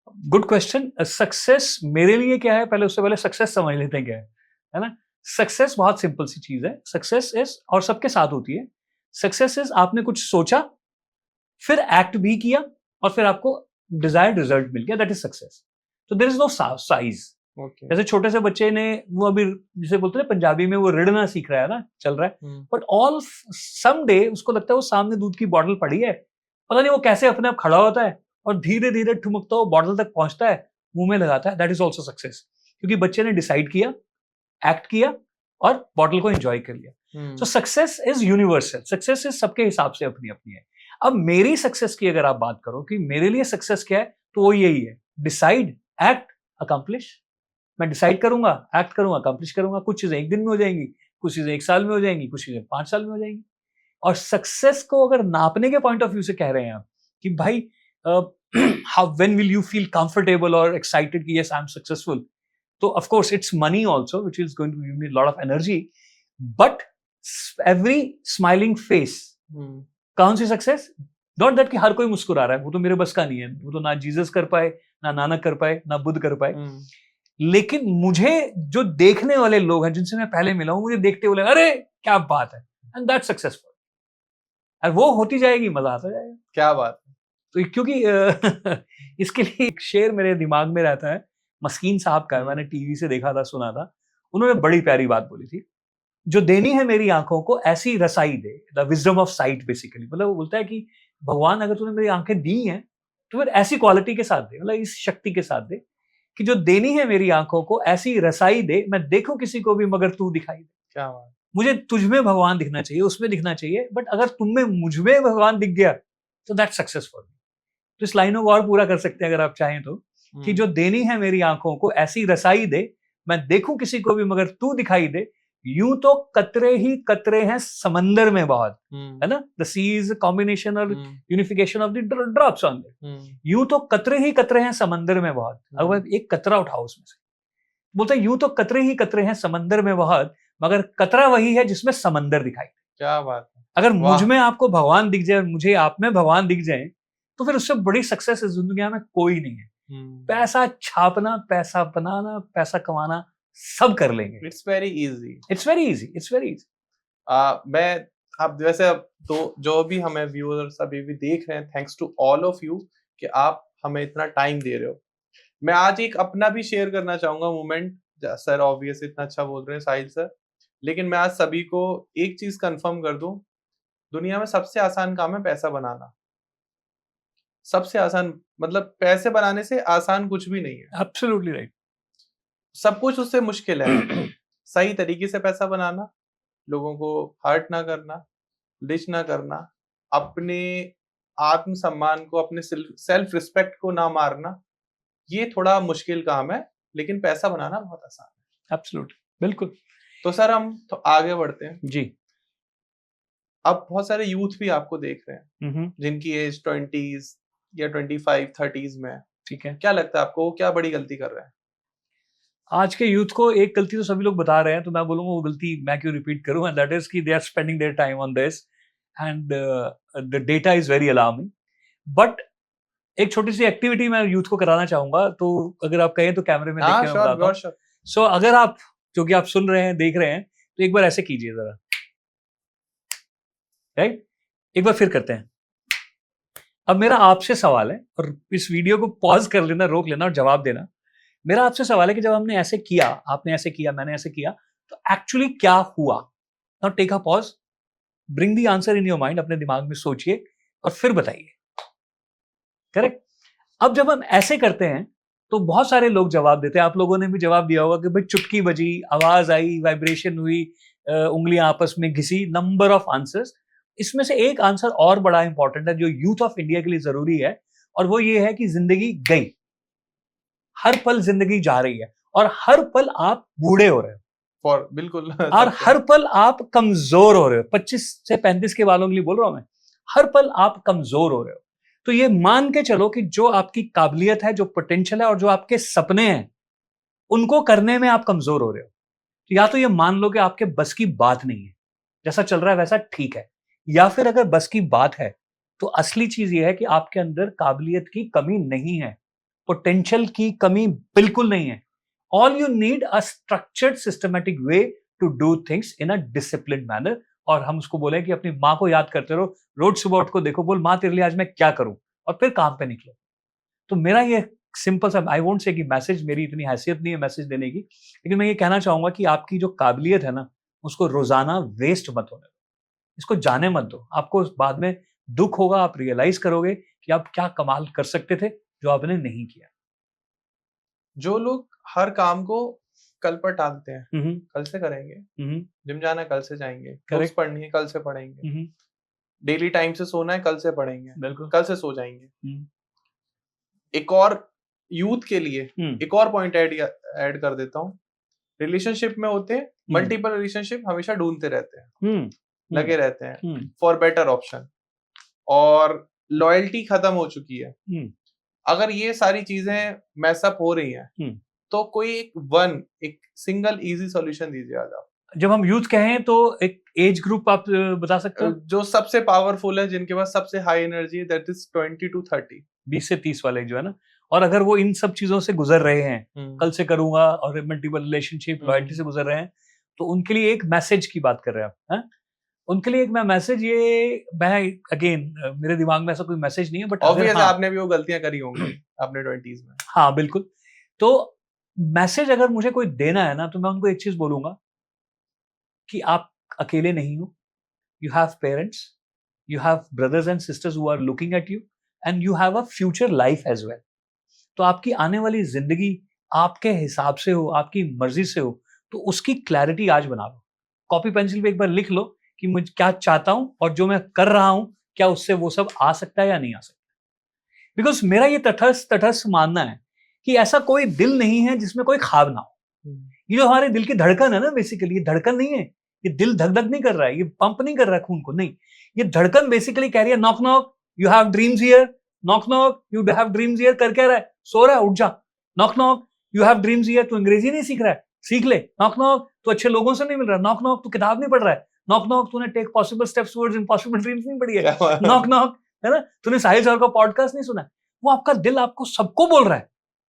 Good question. सक्सेस मेरे लिए क्या है, पहले उससे पहले सक्सेस समझ लेते हैं क्या है ना। सक्सेस बहुत सिंपल सी चीज है। सक्सेस इज, और सबके साथ होती है, सक्सेस इज आपने कुछ सोचा, फिर एक्ट भी किया, और फिर आपको डिजायर्ड रिजल्ट मिल गया, दैट इज सक्सेस। तो देयर इज नो साइज। जैसे छोटे से बच्चे ने, वो अभी जिसे बोलते हैं पंजाबी में, वो रिड़ना सीख रहा है ना, चल रहा है, बट ऑल सम डे उसको लगता है वो सामने दूध की बॉटल पड़ी है, पता नहीं वो कैसे अपने आप खड़ा होता है और धीरे धीरे ठुमकता हो बॉटल तक पहुंचता है, मुंह में लगाता है। दैट इज ऑल्सो सक्सेस, क्योंकि बच्चे ने डिसाइड किया, एक्ट किया और बॉटल को एंजॉय कर लिया। तो success is universal, success is सबके हिसाब से अपनी अपनी है। अब मेरी सक्सेस की अगर आप बात करो कि मेरे लिए सक्सेस क्या है, तो वो यही है, डिसाइड, एक्ट, अकम्प्लिश। मैं डिसाइड करूंगा, एक्ट करूंगा, अकम्प्लिश करूंगा। कुछ चीजें एक दिन में हो जाएंगी, कुछ चीजें 1 साल में हो जाएंगी, कुछ चीजें 5 साल में हो जाएंगी। और सक्सेस को अगर नापने के पॉइंट ऑफ व्यू से कह रहे हैं आप कि भाई how when will you feel comfortable और एक्साइटेड कि यस आई एम सक्सेसफुल, तो of course it's money also which is going to give me lot of energy, but every smiling face, कौन सी सक्सेस? नॉट दैट कि हर कोई मुस्कुरा रहा है, वो तो मेरे बस का नहीं है, वो तो ना जीसस कर पाए, ना नानक कर पाए, ना बुद्ध कर पाए, लेकिन मुझे जो देखने वाले लोग हैं जिनसे मैं पहले मिला हूं, मुझे देखते हुए अरे क्या बात है, एंड दैट्स सक्सेसफुल। और वो होती जाएगी, मजा आता जाएगा। क्या बात है। तो क्योंकि इसके लिए एक शेर मेरे दिमाग में रहता है, मस्कीन साहब का है, मैंने टीवी से देखा था, सुना था, उन्होंने बड़ी प्यारी बात बोली थी, जो देनी है मेरी आंखों को ऐसी रसाई दे, the wisdom of sight basically. मतलब वो बोलता है कि भगवान अगर तूने मेरी आंखें दी हैं तो फिर ऐसी क्वालिटी के साथ दे, मतलब इस शक्ति के साथ दे कि जो देनी है मेरी आंखों को ऐसी रसाई दे, मैं देखूं किसी को भी मगर तू दिखाई दे। क्या बात। मुझे तुझमें भगवान दिखना चाहिए, उसमें दिखना चाहिए, बट अगर तुम में मुझमें भगवान दिख गया तो दैट्स सक्सेसफुल। तो इस लाइनों को और पूरा कर सकते हैं अगर आप चाहें तो, कि जो देनी है मेरी आंखों को ऐसी रसाई दे, मैं देखूं किसी को भी मगर तू दिखाई दे, यूं तो कतरे ही कतरे हैं समंदर में बहुत, है ना, द सी इज कॉम्बिनेशन और unification of the drops on it. यूं तो कतरे ही कतरे हैं समंदर में बहुत, अगर एक कतरा उठाओ उसमें से, बोलते यूं तो कतरे ही कतरे हैं समंदर में बहुत, मगर कतरा वही है जिसमें समंदर दिखाई दे। क्या बात है। अगर मुझ में आपको भगवान दिख जाए, मुझे आप में भगवान दिख जाए, तो फिर उससे बड़ी सक्सेस इस दुनिया में कोई नहीं है। पैसा छापना, पैसा बनाना, पैसा कमाना सब कर लेंगे। It's very easy, it's very easy, it's very easy. मैं आप वैसे अब तो जो भी हमें व्यूअर्स अभी भी देख रहे हैं, thanks to all of you कि आप हमें इतना टाइम दे रहे हो। मैं आज एक अपना भी शेयर करना चाहूंगा मोमेंट। सर ऑब्वियस इतना अच्छा बोल रहे हैं साहिल सर, लेकिन मैं आज सभी को एक चीज कंफर्म कर दूं, दुनिया में सबसे आसान काम है पैसा बनाना। सबसे आसान, मतलब पैसे बनाने से आसान कुछ भी नहीं है। Absolutely right. सब कुछ उससे मुश्किल है। सही तरीके से पैसा बनाना, लोगों को हर्ट ना करना, डिश ना करना, अपने आत्मसम्मान को, अपने सेल्फ रिस्पेक्ट को ना मारना, ये थोड़ा मुश्किल काम है, लेकिन पैसा बनाना बहुत आसान है। एब्सोल्युटली, बिल्कुल। तो सर हम तो आगे बढ़ते हैं जी। अब बहुत सारे यूथ भी आपको देख रहे हैं जिनकी एज 20s या 25 30s में है। ठीक है। क्या लगता है आपको, क्या बड़ी गलती कर रहे हैं? आज के यूथ को एक गलती तो सभी लोग बता रहे हैं, तो मैं बोलूंगा वो गलती मैं क्यों रिपीट करूं, एंड दैट इज कि they are spending their time on this and the data is very alarming. But एक छोटी सी एक्टिविटी मैं यूथ को कराना चाहूंगा, तो अगर आप कहें तो कैमरे में देख के मैं बताता हूं। सो अगर आप, जो कि आप सुन रहे हैं, देख रहे हैं, तो एक बार ऐसे कीजिए जरा, राइट? एक बार फिर करते हैं। अब मेरा आपसे सवाल है, और इस वीडियो को पॉज कर लेना, रोक लेना और जवाब देना। मेरा आपसे सवाल है कि जब हमने ऐसे किया, आपने ऐसे किया, मैंने ऐसे किया, तो एक्चुअली क्या हुआ? Now take a pause, bring the answer in your mind, अपने दिमाग में सोचिए और फिर बताइए। करेक्ट? अब जब हम ऐसे करते हैं तो बहुत सारे लोग जवाब देते हैं। आप लोगों ने भी जवाब दिया होगा कि भाई चुटकी बजी, आवाज आई, वाइब्रेशन हुई, उंगलियां आपस में घिसी, नंबर ऑफ आंसर्स। इसमें से एक आंसर और बड़ा इंपॉर्टेंट है जो यूथ ऑफ इंडिया के लिए जरूरी है, और वो ये है कि जिंदगी गई, हर पल जिंदगी जा रही है, और हर पल आप बूढ़े हो रहे हो, बिल्कुल। और हर पल आप कमजोर हो रहे हो। 25 से 35 के वालों के लिए बोल रहा हूं मैं, हर पल आप कमजोर हो रहे हो। तो ये मान के चलो कि जो आपकी काबिलियत है, जो पोटेंशियल है, और जो आपके सपने हैं, उनको करने में आप कमजोर हो रहे हो। तो या तो ये मान लो कि आपके बस की बात नहीं है, जैसा चल रहा है वैसा ठीक है, या फिर अगर बस की बात है तो असली चीज ये है कि आपके अंदर काबिलियत की कमी नहीं है, पोटेंशियल की कमी बिल्कुल नहीं है. All you need a structured systematic way to do things in a discipline manner. और हम उसको बोले कि अपनी माँ को याद करते रहो, रोज सुबह उठ को देखो, बोल माँ तेरे लिए आज मैं क्या करूं, और फिर काम पे निकलो. तो मेरा ये सिंपल सा, आई वोंट से कि मैसेज, मेरी इतनी हैसियत नहीं है मैसेज देने की, लेकिन मैं ये कहना चाहूंगा कि आपकी जो काबिलियत है ना, उसको रोजाना वेस्ट मत होने दो, इसको जाने मत दो. आपको बाद में दुख होगा, आप रियलाइज करोगे कि आप क्या कमाल कर सकते थे जो आपने नहीं किया. जो लोग हर काम को कल पर टालते हैं, कल से करेंगे, जिम जाना है कल से जाएंगे, बुक्स पढ़नी है कल से पढ़ेंगे, डेली टाइम से सोना है कल से पढ़ेंगे, बिल्कुल कल से सो जाएंगे. एक और यूथ के लिए एक और पॉइंट ऐड कर देता हूँ. रिलेशनशिप में होते हैं, मल्टीपल रिलेशनशिप हमेशा ढूंढते रहते हैं, लगे रहते हैं फॉर बेटर ऑप्शन, और लॉयल्टी खत्म हो चुकी है. अगर ये सारी चीजें मैसअप हो रही हैं, तो कोई एक सिंगल इजी सॉल्यूशन दीजिए आज आप. जब हम यूथ कहें तो एक एज ग्रुप आप बता सकते हो जो सबसे पावरफुल है, जिनके पास सबसे हाई एनर्जी है, दैट इज 20 to 30. 20 से 30 वाले जो है ना, और अगर वो इन सब चीजों से गुजर रहे हैं, कल से करूंगा और मल्टीपल रिलेशनशिप लॉयल्टी से गुजर रहे हैं, तो उनके लिए एक मैसेज की बात कर रहे हैं आप. उनके लिए एक मैं मैसेज, ये मैं अगेन मेरे दिमाग में ऐसा कोई मैसेज नहीं है, बट ऑब्वियसली आपने भी वो गलतियां करी होंगी अपने 20s में. हाँ बिल्कुल. तो मैसेज अगर मुझे कोई देना है ना, तो मैं उनको एक चीज बोलूंगा कि आप अकेले नहीं हो. You have parents, you have brothers and sisters who are looking at you, and you have a future life as well. तो आपकी आने वाली जिंदगी आपके हिसाब से हो, आपकी मर्जी से हो, तो उसकी क्लैरिटी आज बना लो. कॉपी पेंसिल पे एक बार लिख लो कि मुझे क्या चाहता हूं और जो मैं कर रहा हूं, क्या उससे वो सब आ सकता है या नहीं आ सकता. बिकॉज मेरा ये तटस्थ मानना है कि ऐसा कोई दिल नहीं है जिसमें कोई ख्वाब ना हो. ये जो हमारे दिल की धड़कन है ना, बेसिकली ये धड़कन नहीं है, ये दिल धक धक नहीं कर रहा है, ये पंप नहीं कर रहा है खून को, नहीं. ये धड़कन बेसिकली कह रही है knock knock, you have dreams here. Knock knock, you have dreams here. कर क्या रहा है? सो रहा है, उठ जा. Knock knock, you have dreams here. तू अंग्रेजी नहीं सीख रहा है, सीख ले. नॉक नॉक, तू अच्छे लोगों से नहीं मिल रहा. नॉक नॉक, तू किताब नहीं पढ़ रहा है. नॉक नॉक, तूने take possible steps towards impossible dreams नहीं पढ़ी है. नॉक नॉक, है ना, तूने साहिल सर का पॉडकास्ट नहीं सुना. वो आपका दिल आपको सबको बोल रहा है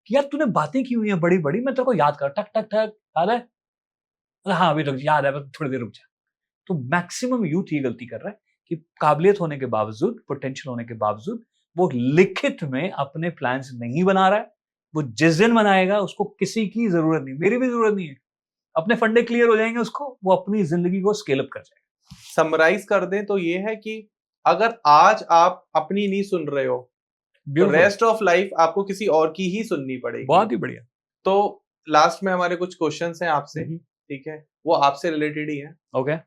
कि यार तूने बातें की हुई हैं बड़ी बड़ी, मैं तेरे को याद कर. टक टक टक, याद है? हाँ अभी रुक, याद है, बस थोड़ी देर रुक जा. तो मैक्सिमम यूथ ये गलती कर रहा है कि काबिलियत होने के बावजूद, पोटेंशियल होने के बावजूद, वो लिखित में अपने प्लान्स नहीं बना रहा है. वो जिस दिन बनाएगा उसको किसी की जरूरत नहीं, मेरी भी जरूरत नहीं है. अपने फंडे क्लियर हो जाएंगे उसको, वो अपनी जिंदगी को स्केल अप कर जाएगा. समराइज कर दें तो ये है कि अगर आज आप अपनी नहीं सुन रहे हो, तो रेस्ट ऑफ लाइफ आपको किसी और की ही सुननी पड़ेगी. बहुत ही बढ़िया. तो लास्ट में हमारे कुछ क्वेश्चंस हैं आपसे, ठीक है, वो आपसे रिलेटेड ही है. ओके.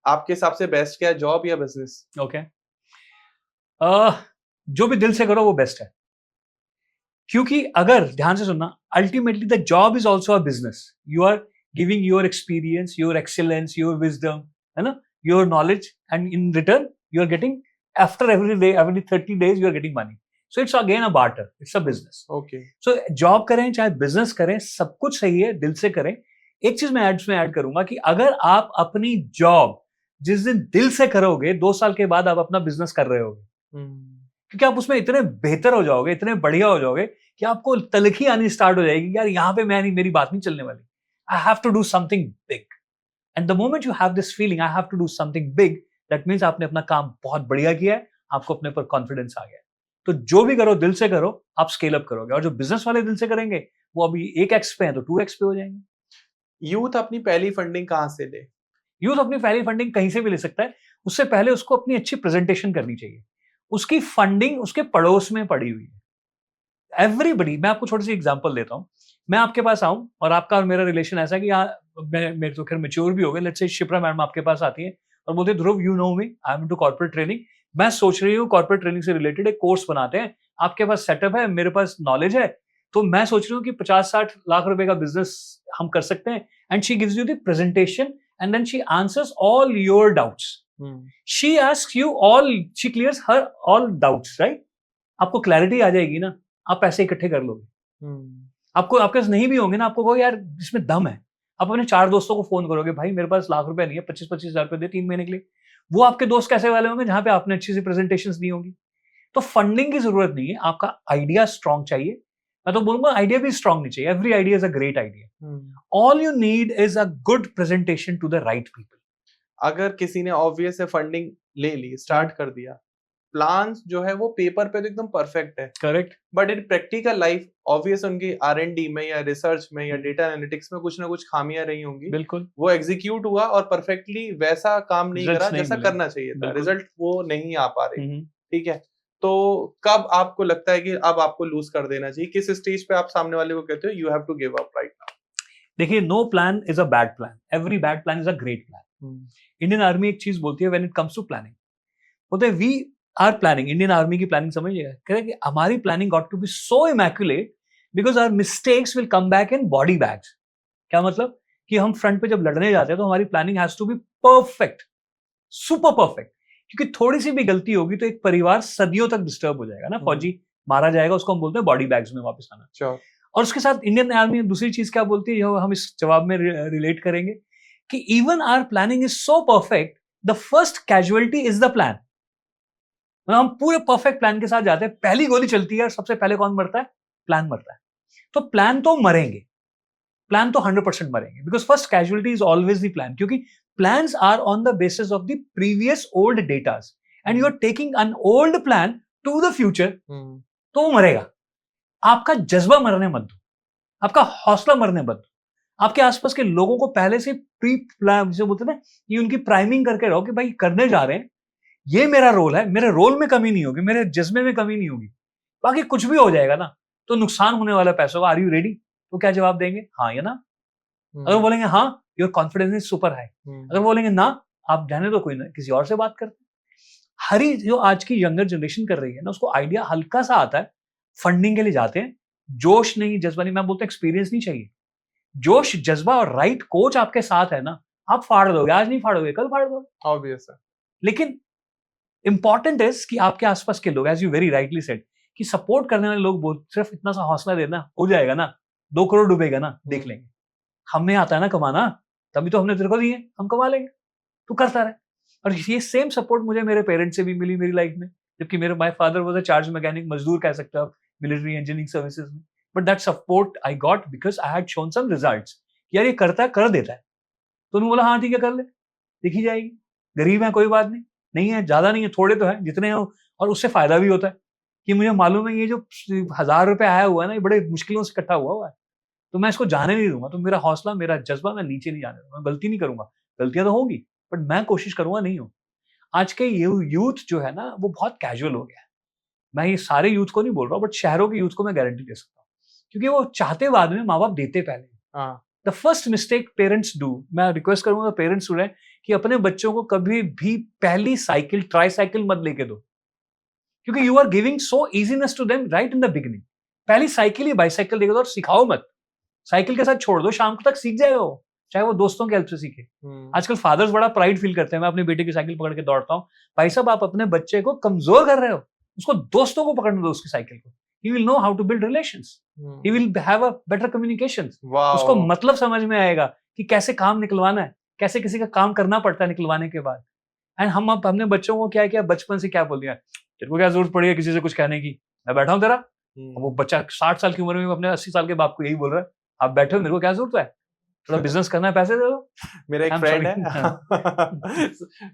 आपके हिसाब से बेस्ट क्या है, जॉब या बिजनेस? ओके. जो भी दिल से करो वो बेस्ट है. क्योंकि अगर ध्यान से सुनना, ultimately the job is also a business. You are giving your experience, your excellence, your wisdom, है ना, your knowledge, and in return you are getting, after every day, every 30 days you are getting money. So it's again a barter, it's a business. Okay. So job करें चाहे business करें, सब कुछ सही है, दिल से करें. एक चीज मैं ऐड करूंगा कि अगर आप अपनी जॉब जिस दिन दिल से करोगे, 2 साल के बाद आप अपना बिजनेस कर रहे होगे. क्योंकि आप उसमें इतने बेहतर हो जाओगे, इतने बढ़िया हो जाओगे कि आपको तलखी आनी स्टार्ट हो जाएगी, यार यहाँ पे मैं नहीं, मेरी बात नहीं चलने वाली. I have to do something big. And the moment you have this feeling, I have to do something big, that means आपने अपना काम बहुत बढ़िया किया है, आपको अपने पर कॉन्फिडेंस आ गया. तो जो भी करो दिल से करो, आप स्केल अप करोगे. और जो बिजनेस वाले दिल से करेंगे वो अभी 1x पे है तो 2x पे हो जाएंगे. यूथ अपनी पहली फंडिंग कहां से ले? यूथ अपनी पहली फंडिंग कहीं से भी ले सकता है. उससे पहले उसको अपनी अच्छी प्रेजेंटेशन करनी चाहिए. उसकी फंडिंग उसके पड़ोस में पड़ी हुई है. एवरीबडी, मैं आपको छोटी सी एग्जांपल देता हूं. मैं आपके पास आऊं और आपका और मेरा रिलेशन ऐसा है कि मेरे तो खैर मैच्योर भी हो गए. लेट्स से शिप्रा मैडम आपके पास आती है और बोलते Dhruv, you know me, I am into corporate training. मैं सोच रही हूँ कॉर्पोरेट ट्रेनिंग से रिलेटेड एक कोर्स बनाते हैं. आपके पास सेटअप है, मेरे पास नॉलेज है, तो मैं सोच रही हूँ कि 50-60 लाख रुपए का बिजनेस हम कर सकते हैं. And she gives you the presentation and then she answers all your doubts. She asks you all, she clears her all doubts, right? आपको क्लैरिटी आ जाएगी ना, आप पैसे इकट्ठे कर लोगे. आपको, आपके पास नहीं भी होंगे ना, आपको कहोगे यार इसमें दम है, आप अपने 4 दोस्तों को फोन करोगे, भाई मेरे पास लाख रुपए नहीं है, 25-25 हजार रुपए दे 3 महीने के लिए. वो आपके दोस्त कैसे वाले होंगे? जहां पे आपने अच्छी सी प्रेजेंटेशंस दी होंगी. तो फंडिंग की जरूरत नहीं है, आपका आइडिया स्ट्रांग चाहिए. मैं तो बोलूंगा आइडिया भी स्ट्रांग नहीं चाहिए, every idea is a great idea, all you need is a good presentation to the right people. अगर किसी ने ऑब्वियस है फंडिंग ले ली, स्टार्ट कर दिया, प्लान्स जो है वो पेपर पे तो एकदम परफेक्ट है, correct, but in practical life obvious उनकी R&D में या रिसर्च में या डेटा एनालिटिक्स में कुछ ना कुछ खामियां रही होंगी, बिल्कुल, वो एग्जीक्यूट हुआ और परफेक्टली वैसा काम नहीं Results करा नहीं जैसा मिले। करना चाहिए था, बिल्कुल। रिजल्ट वो नहीं आ पा रहे। हम्म। ठीक है, तो कब आपको लगता है कि अब आपको लूज कर देना चाहिए, किस स्टेज पे आप सामने वाले को कहते हो you have to give up right now? देखिए, no plan is a bad plan, every bad plan is a great plan. Indian army एक चीज बोलती है when it comes to planning, बोलते हैं we are planning, Indian army की planning समझिएगा, कह रहे हैं कि हमारी planning got to be so immaculate because our mistakes will come back in body bags. क्या मतलब कि हम फ्रंट पे जब लड़ने जाते हैं तो हमारी planning has to be perfect, super perfect, क्योंकि थोड़ी सी भी गलती होगी तो एक परिवार सदियों तक डिस्टर्ब हो जाएगा ना, फौजी मारा जाएगा, उसको हम बोलते हैं बॉडी बैग्स में वापस आना। Sure. और उसके साथ इंडियन आर्मी दूसरी चीज क्या बोलती है, जो हम इस जवाब में रिलेट करेंगे कि even our planning is so perfect, the first casualty is the plan. हम पूरे परफेक्ट प्लान के साथ जाते हैं, पहली गोली चलती है और सबसे पहले कौन मरता है? प्लान मरता है। तो प्लान तो मरेंगे, प्लान तो 100% मरेंगे, because first casualty is always the plan, क्योंकि plans are on the basis of the previous old datas and you are taking an old plan to the future, तो वो मरेगा। आपका जज्बा मरने मत दो, आपका हौसला मरने मत दो, आपके आसपास के लोगों को पहले से प्री प्लान, जो बोलते हैं ना, ये उनकी प्राइमिंग करके रहो कि भाई करने जा रहे हैं, ये मेरा रोल है, मेरे रोल में कमी नहीं होगी, मेरे जज्बे में कमी नहीं होगी, बाकी कुछ भी हो जाएगा ना तो नुकसान होने वाला पैसों का, आर यू रेडी? तो क्या जवाब देंगे? हाँ या ना। अगर बोलेंगे हाँ, your confidence is super high, अगर बोलेंगे ना, आप जाने दो, कोई ना, किसी और से बात करते। हरी जो आज की यंगर जनरेशन कर रही है ना, उसको आइडिया हल्का सा आता है, फंडिंग के लिए जाते हैं, जोश नहीं, जज्बा नहीं, मैं बोलता एक्सपीरियंस नहीं चाहिए, जोश जज्बा और राइट कोच आपके साथ है ना, आप फाड़ दोगे, आज नहीं फाड़ोगे कल फाड़ दोगे, ऑब्वियस है। लेकिन इंपॉर्टेंट इज कि आपके आसपास के लोग, as you very rightly said, कि सपोर्ट करने वाले लोग बोल, सिर्फ इतना सा हौसला देना, हो जाएगा ना, 2 करोड़ डूबेगा ना, देख लेंगे, हमें आता है ना कमाना, तभी तो हमने तेरे को दिए, हम कमा लेंगे, तू करता रहे। और ये सेम सपोर्ट मुझे मेरे पेरेंट्स से भी मिली मेरी लाइफ में, जबकि मेरे my father was a charge mechanic, मजदूर कह सकते हो आप, मिलिट्री इंजीनियरिंग सर्विसेज में, but that support I got because I had shown some results, यार ये करता है, कर देता है, तो उन्होंने बोला हाँ ठीक है कर ले, दिखी जाएगी, गरीब है कोई बात नहीं, नहीं है ज्यादा नहीं है, थोड़े तो है जितने हो, और उससे फायदा भी होता है कि मुझे मालूम है ये जो 1000 रुपए आया हुआ है ना, ये बड़े मुश्किलों से इकट्ठा हुआ है, तो मैं इसको जाने नहीं दूंगा, तो मेरा हौसला, मेरा जज्बा, मैं नीचे नहीं जाने दूंगा, मैं गलती नहीं करूंगा, गलतियां तो होंगी बट मैं कोशिश करूंगा नहीं हो। आज के यूथ जो है ना वो बहुत कैजुअल हो गया है, मैं ये सारे यूथ को नहीं बोल रहा हूँ, बट शहरों के यूथ को मैं गारंटी दे सकता हूँ, क्योंकि वो चाहते बाद में, माँ बाप देते पहले। The first mistake parents do, मैं रिक्वेस्ट करूंगा पेरेंट्स सुने, कि अपने बच्चों को कभी भी पहली साइकिल, ट्राई साइकिल मत लेके दो, क्योंकि you are giving so easiness to them right in the beginning. पहली साइकिल ही बाइसाइकिल लेके दो और सिखाओ मत, साइकिल के साथ छोड़ दो, शाम तक सीख जाएगा वो, चाहे वो दोस्तों की हेल्प से सीखे। आजकल फादर्स बड़ा प्राइड फील करते हैं, मैं अपनी बेटे की साइकिल पकड़ के दौड़ता हूँ, भाई साहब आप अपने बच्चे को कमजोर कर रहे हो, उसको दोस्तों को पकड़ने दो उसकी साइकिल को, he will know how to build relations, he will have a better communications, उसको मतलब समझ में आएगा कि कैसे काम निकलवाना है, कैसे किसी का काम करना पड़ता है निकलवाने के बाद। एंड हम अपने बच्चों को क्या किया, बचपन से क्या बोल दिया, तेरे को क्या जरूरत पड़ी है किसी से कुछ कहने की, मैं बैठा हूँ तेरा, वो बच्चा 60 साल की उम्र में अपने 80 साल के बाप को यही बोल रहा है, आप बैठे हो, मेरे को क्या जरूरत है, थोड़ा बिजनेस करना है, पैसे दे दो। मेरा एक फ्रेंड है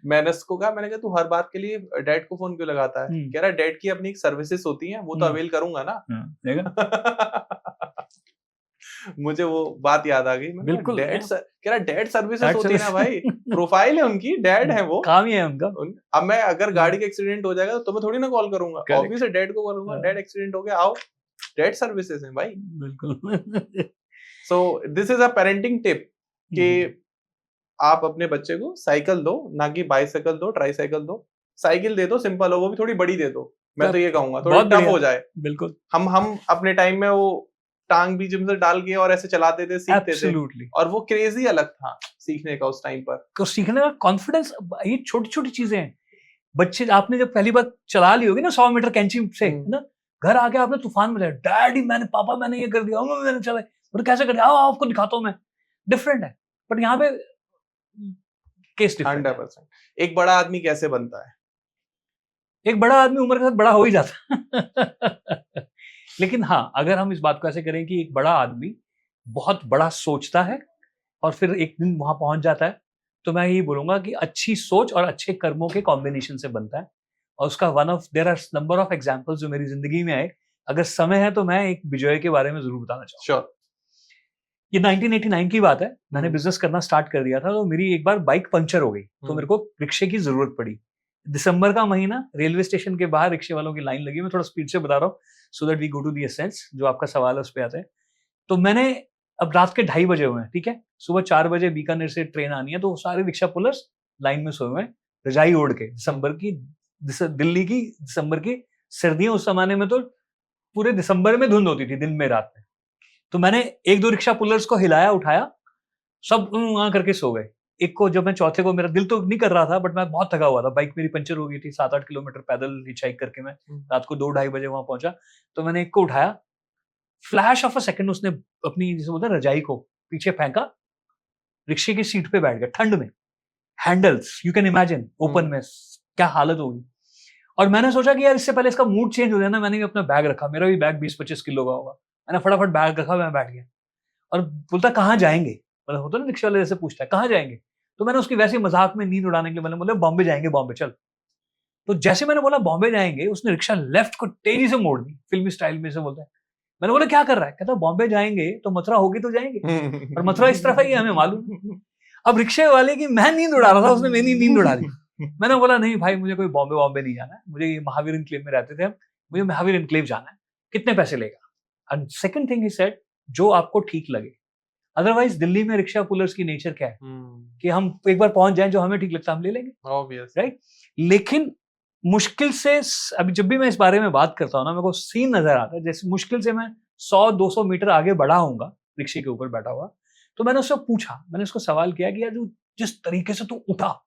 मैंने उसको कहा, मैंने कहा तू हर बात के लिए डैड को फोन क्यों लगाता है, कह रहा है डैड की अपनी सर्विसेज होती हैं, वो तो अवेल करूंगा ना। मुझे वो बात याद आ गई, बिल्कुल, डैड कह रहा डैड सर्विसेज होती है ना भाई, प्रोफाइल है उनकी, डैड है वो, काम ही है उनका। अब मैं अगर गाड़ी का एक्सीडेंट हो जाएगा तो तुम्हें थोड़ी ना कॉल करूंगा, ऑब्वियसली डैड को करूंगा, डैड एक्सीडेंट हो गया आओ, डैड सर्विसेज है भाई। बिल्कुल। So this is a parenting tip कि आप अपने बच्चे को साइकिल दो, ना कि बाइसाइकिल दो, ट्राईसाइकिल दो, साइकिल दे दो, सिंपल हो, वो भी थोड़ी बड़ी दे दो, मैं तो ये कहूंगा थोड़ी टफ हो जाए। बिल्कुल, हम अपने टाइम में वो टांग बीच में से डाल के और ऐसे चलाते थे, सीखते थे, और वो क्रेजी अलग था सीखने का उस टाइम पर, तो सीखने का कॉन्फिडेंस, ये छोटी छोटी चीजें हैं। बच्चे, आपने जब पहली बार चला ली होगी ना 100 मीटर कैंची से ना, घर आके आपने तूफान मचाया, डैडी मैंने, पापा मैंने ये कर दिया, मैंने चला, और कैसे कर दिया, आओ आपको दिखाता हूँ मैं, डिफरेंट है, बट यहाँ पे केस डिफरेंट है। 100%। एक बड़ा आदमी कैसे बनता है? एक बड़ा आदमी उम्र के साथ बड़ा हो ही जाता लेकिन हाँ, अगर हम इस बात को ऐसे करें कि एक बड़ा आदमी बहुत बड़ा सोचता है और फिर एक दिन वहां पहुंच जाता है, तो मैं यही बोलूंगा कि अच्छी सोच और अच्छे कर्मों के कॉम्बिनेशन से बनता है। और उसका there are number of examples जो मेरी जिंदगी में आए। अगर समय है तो मैं एक विजय के बारे में जरूर बताना चाहूंगा। श्योर। ये 1989 की बात है। मैंने हम्म। बिजनेस करना स्टार्ट कर दिया था, तो मेरी एक बार बाइक पंचर हो गई, तो मेरे को रिक्शे की जरूरत पड़ी। दिसंबर का महीना, रेलवे स्टेशन के बाहर रिक्शे वालों की लाइन लगी। मैं थोड़ा स्पीड से बता रहा हूँ so that we go to the essence, जो आपका सवाल है उस पर आते हैं। तो मैंने, अब रात के 2:30 बजे हुए हैं, ठीक है, सुबह 4 बजे बीकानेर से ट्रेन आनी है, तो सारे रिक्शा पुलर्स लाइन में सोए हुए हैं, रजाई ओढ़ के। दिल्ली की दिसंबर की सर्दियां, उस जमाने में तो पूरे दिसंबर में धुंध होती थी, दिन में रात में। तो मैंने 1-2 रिक्शा पुलर्स को हिलाया उठाया, सब वहां करके सो गए। एक को, जब मैं चौथे को, मेरा दिल तो नहीं कर रहा था बट मैं बहुत थका हुआ था, बाइक मेरी पंचर हो गई थी। 7-8 किलोमीटर पैदल हिचहाइक करके मैं रात को 2-2:30 बजे वहां पहुंचा। तो मैंने एक को उठाया, फ्लैश ऑफ अ सेकंड उसने अपनी, जैसे बोलते हैं, रजाई को पीछे फेंका, रिक्शे की सीट पे बैठ गया ठंड में। Handles you can imagine open में, क्या हालत होगी। और मैंने सोचा कि यार इससे पहले इसका मूड चेंज हो जाए ना, मैंने भी अपना बैग रखा, मेरा भी बैग 20-25 किलो का होगा। मैंने फटाफट बैग रखा, मैं बैठ गया और बोलता कहाँ जाएंगे, मतलब होता ना रिक्शा वाले जैसे पूछता है कहाँ जाएंगे। तो मैंने उसकी वैसे मजाक में नींद उड़ाने के लिए मैंने बोला बॉम्बे जाएंगे, बॉम्बे चल। तो जैसे मैंने बोला बॉम्बे जाएंगे, उसने रिक्शा लेफ्ट को तेजी से मोड़ दी, फिल्मी स्टाइल में से बोलता है। मैंने बोला क्या कर रहा है, कहता बॉम्बे जाएंगे तो मथुरा होगी तो जाएंगे, और मथुरा इस तरफ है, हमें मालूम। अब रिक्शे वाले की मैं नींद उड़ा रहा था, उसने मेरी नींद उड़ा दी। मैंने बोला नहीं भाई, मुझे कोई बॉम्बे बॉम्बे नहीं जाना है, मुझे ये महावीर एनक्लेव में रहते थे हम, मुझे महावीर एनक्लेव जाना है, कितने पैसे लेगा। And second thing he said, जो आपको ठीक लगे। अदरवाइज दिल्ली में रिक्शा पुलर्स की नेचर क्या है कि हम एक बार पहुंच जाएं, जो हमें ठीक लगता है हम ले लेंगे, ऑब्वियस, राइट। लेकिन मुश्किल से, अभी जब भी मैं इस बारे में बात करता हूँ ना, मेरे को सीन नजर आता है, जैसे मुश्किल से मैं 100-200 मीटर आगे बढ़ा हूंगा रिक्शे के ऊपर बैठा हुआ। तो मैंने उससे पूछा, मैंने उसको सवाल किया कि यार जिस तरीके से तू उठा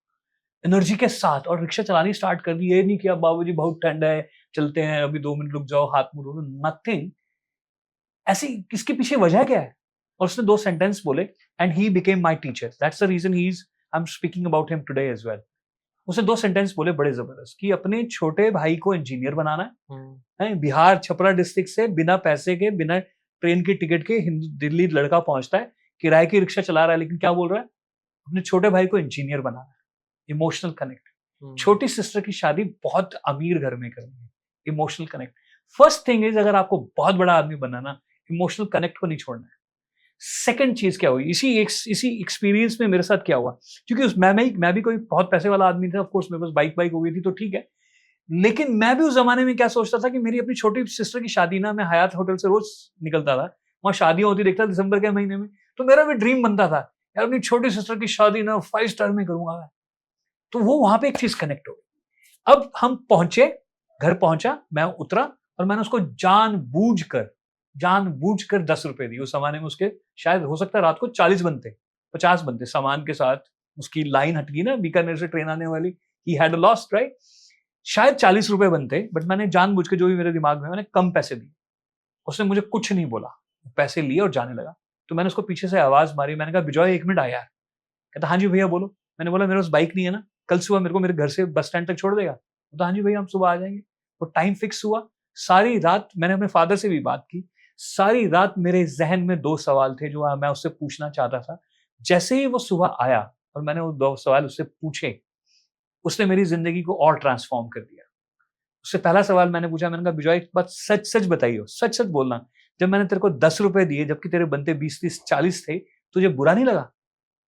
एनर्जी के साथ और रिक्शा चलानी स्टार्ट कर दी, ये नहीं किया बाबूजी बहुत ठंड है, चलते हैं, अभी 2 मिनट रुक जाओ, हाथ मुंह धो लो, नथिंग। ऐसी किसके पीछे वजह क्या है। और उसने 2 सेंटेंस बोले, and he became my teacher, that's the reason he is, I am speaking about him today as well. उसने 2 सेंटेंस बोले बड़े जबरदस्त, कि अपने छोटे भाई को इंजीनियर बनाना है। बिहार छपरा डिस्ट्रिक्ट से बिना पैसे के, बिना ट्रेन की टिकट के दिल्ली लड़का पहुंचता है, किराए की रिक्शा चला रहा है, लेकिन क्या बोल रहा है, अपने छोटे भाई को इंजीनियर बनाना है। Emotional connect. छोटी सिस्टर की शादी बहुत अमीर घर में करनी है, emotional connect. First thing is, अगर आपको बहुत बड़ा आदमी बनाना, इमोशनल कनेक्ट को नहीं छोड़ना है। सेकंड चीज क्या हुई, इसी एक्सपीरियंस में मेरे साथ क्या हुआ, क्योंकि मैं भी कोई बहुत पैसे वाला आदमी था, ऑफ कोर्स मेरे पास बाइक हो गई थी तो ठीक है, लेकिन मैं भी उस जमाने में क्या सोचता था कि मेरी अपनी छोटी सिस्टर की शादी ना, मैं हयात होटल से रोज निकलता था, वहां शादियां होती देखता दिसंबर के महीने में, तो मेरा भी ड्रीम बनता था यार अपनी छोटी सिस्टर की शादी ना 5 स्टार में करूंगा मैं। तो वो वहां पे एक चीज कनेक्ट हो गई। अब हम पहुंचे, घर पहुंचा, मैं उतरा और मैंने उसको जानबूझकर 10 रुपए दिए। उस जमाने में उसके शायद हो सकता है रात को 40 बनते, 50 बनते, सामान के साथ। उसकी लाइन हट गई ना बीकानेर से ट्रेन आने वाली, ही हैड लॉस्ट, राइट। शायद 40 रुपए बनते, बट मैंने जानबूझ के, जो भी मेरे दिमाग में, मैंने कम पैसे दिए। उसने मुझे कुछ नहीं बोला, पैसे लिए और जाने लगा। तो मैंने उसको पीछे से आवाज मारी, मैंने कहा विजय 1 मिनट आ यार। कहता हाँ जी भैया बोलो। मैंने बोला मेरे पास बाइक नहीं है ना, कल सुबह मेरे को मेरे घर से बस स्टैंड तक छोड़ देगा। तो हाँ जी भैया हम सुबह आ जाएंगे। वो टाइम फिक्स हुआ। सारी रात मैंने अपने फादर से भी बात की। सारी रात मेरे जहन में 2 सवाल थे जो मैं उससे पूछना चाहता था। जैसे ही वो सुबह आया और मैंने वो 2 सवाल उससे पूछे, उसने मेरी जिंदगी को और ट्रांसफॉर्म कर दिया। उससे पहला सवाल मैंने पूछा, मैंने कहा विजय एक बात सच सच बताइयो, सच सच बोलना, जब मैंने तेरे को 10 रुपए दिए जबकि तेरे बनते 20, 30, 40 थे, तुझे बुरा नहीं लगा?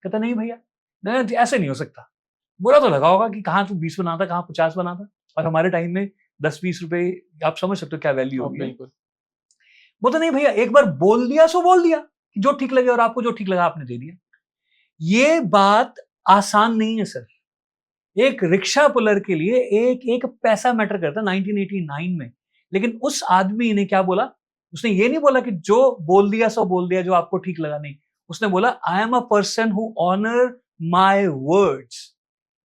कहता नहीं भैया, नहीं ऐसे नहीं हो सकता। बुरा तो लगा होगा कि कहाँ तू 20 बनाता, कहाँ 50 बनाता, और हमारे टाइम में 10-20 रुपए आप समझ सकते हो क्या वैल्यू होगी। बिल्कुल। बोलता नहीं भैया, एक बार बोल दिया सो बोल दिया, जो ठीक लगे, और आपको जो ठीक लगा आपने दे दिया। ये बात आसान नहीं है सर। एक रिक्शा पुलर के लिए एक पैसा मैटर करता 1989 में। लेकिन उस आदमी ने क्या बोला, उसने ये नहीं बोला कि जो बोल दिया सो बोल दिया, जो आपको ठीक लगा, नहीं। उसने बोला I am a person who honour my words.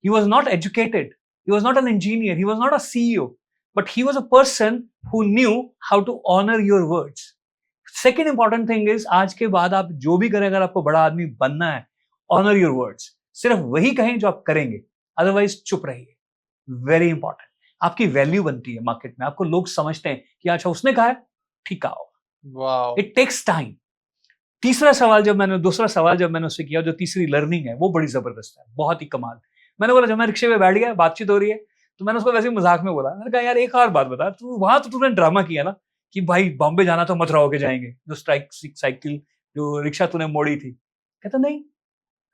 He was not educated. He was not an engineer. He was not a CEO. But he was a person who knew how to honor your words. Second important thing is, आज के बाद आप जो भी करें, अगर आपको बड़ा आदमी बनना है, honor your words. सिर्फ वही कहें जो आप करेंगे, अदरवाइज चुप रहिए। Very important. आपकी वैल्यू बनती है मार्केट में, आपको लोग समझते हैं कि अच्छा उसने कहा है, ठीक कहा होगा। Wow, it takes time. दूसरा सवाल जब मैंने उससे किया, जो तीसरी लर्निंग है वो बड़ी जबरदस्त है, बहुत ही कमाल। मैंने बोला जब मैं रिक्शे पे बैठ गया, बातचीत हो रही है, तो मैंने उसको वैसे ही मजाक में बोला, मैंने कहा यार एक और बात बता, तू वहां तो तूने ड्रामा किया ना कि भाई बॉम्बे जाना तो मथुरा होके जाएंगे, जो साइकिल जो रिक्शा तूने मोड़ी थी। कहता नहीं,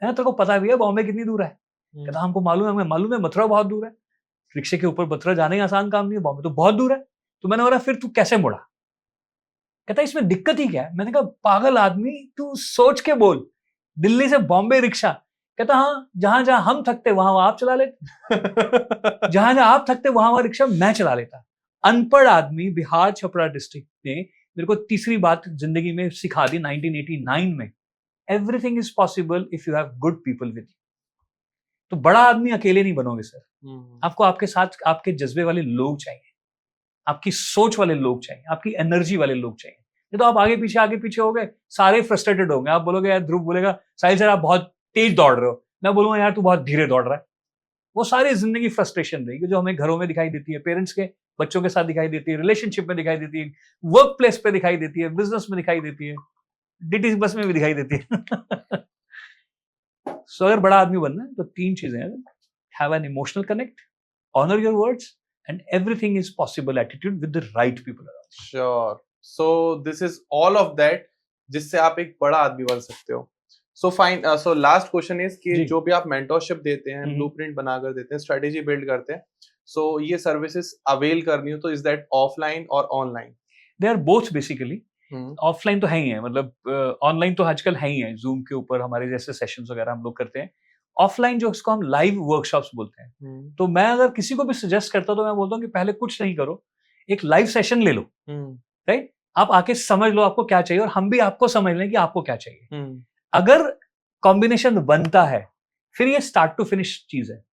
है तेरे को पता भी है बॉम्बे कितनी दूर है? कहता हमको मालूम है, हमें मालूम है मथुरा बहुत दूर है, रिक्शे के ऊपर मथुरा जाने का आसान काम नहीं है, बॉम्बे तो बहुत दूर है। तो मैंने बोला फिर तू कैसे मुड़ा? कहता इसमें दिक्कत ही क्या है? मैंने कहा पागल आदमी, तू सोच के बोल, दिल्ली से बॉम्बे रिक्शा। कहता हाँ, जहां जहां हम थकते वहां आप चला लेते, जहां जहां आप थकते वहां रिक्शा मैं चला लेता। अनपढ़ आदमी बिहार छपरा डिस्ट्रिक्ट ने मेरे को तीसरी बात जिंदगी में सिखा दी 1989 में, everything is possible if you have good people with you. तो बड़ा आदमी अकेले नहीं बनोगे सर, आपको आपके साथ आपके जज्बे वाले लोग चाहिए, आपकी सोच वाले लोग चाहिए, आपकी एनर्जी वाले लोग चाहिए। ये तो आप आगे पीछे हो गए, सारे फ्रस्ट्रेटेड होंगे। आप बोलोगे यार, ध्रुव बोलेगा साहिल सर आप बहुत तेज दौड़ रहे हो, मैं बोलूंगा यार तू बहुत धीरे दौड़ रहा है। वो सारी जिंदगी फ्रस्ट्रेशन रहेगी जो हमें घरों में दिखाई देती है, पेरेंट्स के बच्चों के साथ दिखाई देती है, रिलेशनशिप में दिखाई देती है, वर्क प्लेस पे दिखाई देती है, बिजनेस में दिखाई देती है, डीटी बस में भी दिखाई देती है। सो अगर बड़ा आदमी बनना है तो 3 चीजें हैं, have an emotional connect, honour your words, and everything is possible attitude with the right people around. Sure. So this is all of that जिससे आप एक बड़ा आदमी बन सकते हो. So fine. So last question is कि जो भी आप mentorship देते हैं, blueprint बनाकर देते हैं, strategy build करते हैं, so ये services avail करनी हो तो is that offline or online? They are both basically. Offline तो है ही है, मतलब ऑनलाइन तो आजकल है ही है, जूम के ऊपर हमारे जैसे सेशंस वगैरह हम लोग करते हैं। ऑफलाइन जो इसको हम लाइव वर्कशॉप्स बोलते हैं, तो मैं अगर किसी को भी सजेस्ट करता हूं तो मैं बोलता हूं कि पहले कुछ नहीं करो, एक लाइव सेशन ले लो, राइट? आप आके समझ लो आपको क्या चाहिए और हम भी आपको समझ लें कि आपको क्या चाहिए। अगर कॉम्बिनेशन बनता है फिर ये स्टार्ट टू फिनिश चीज है।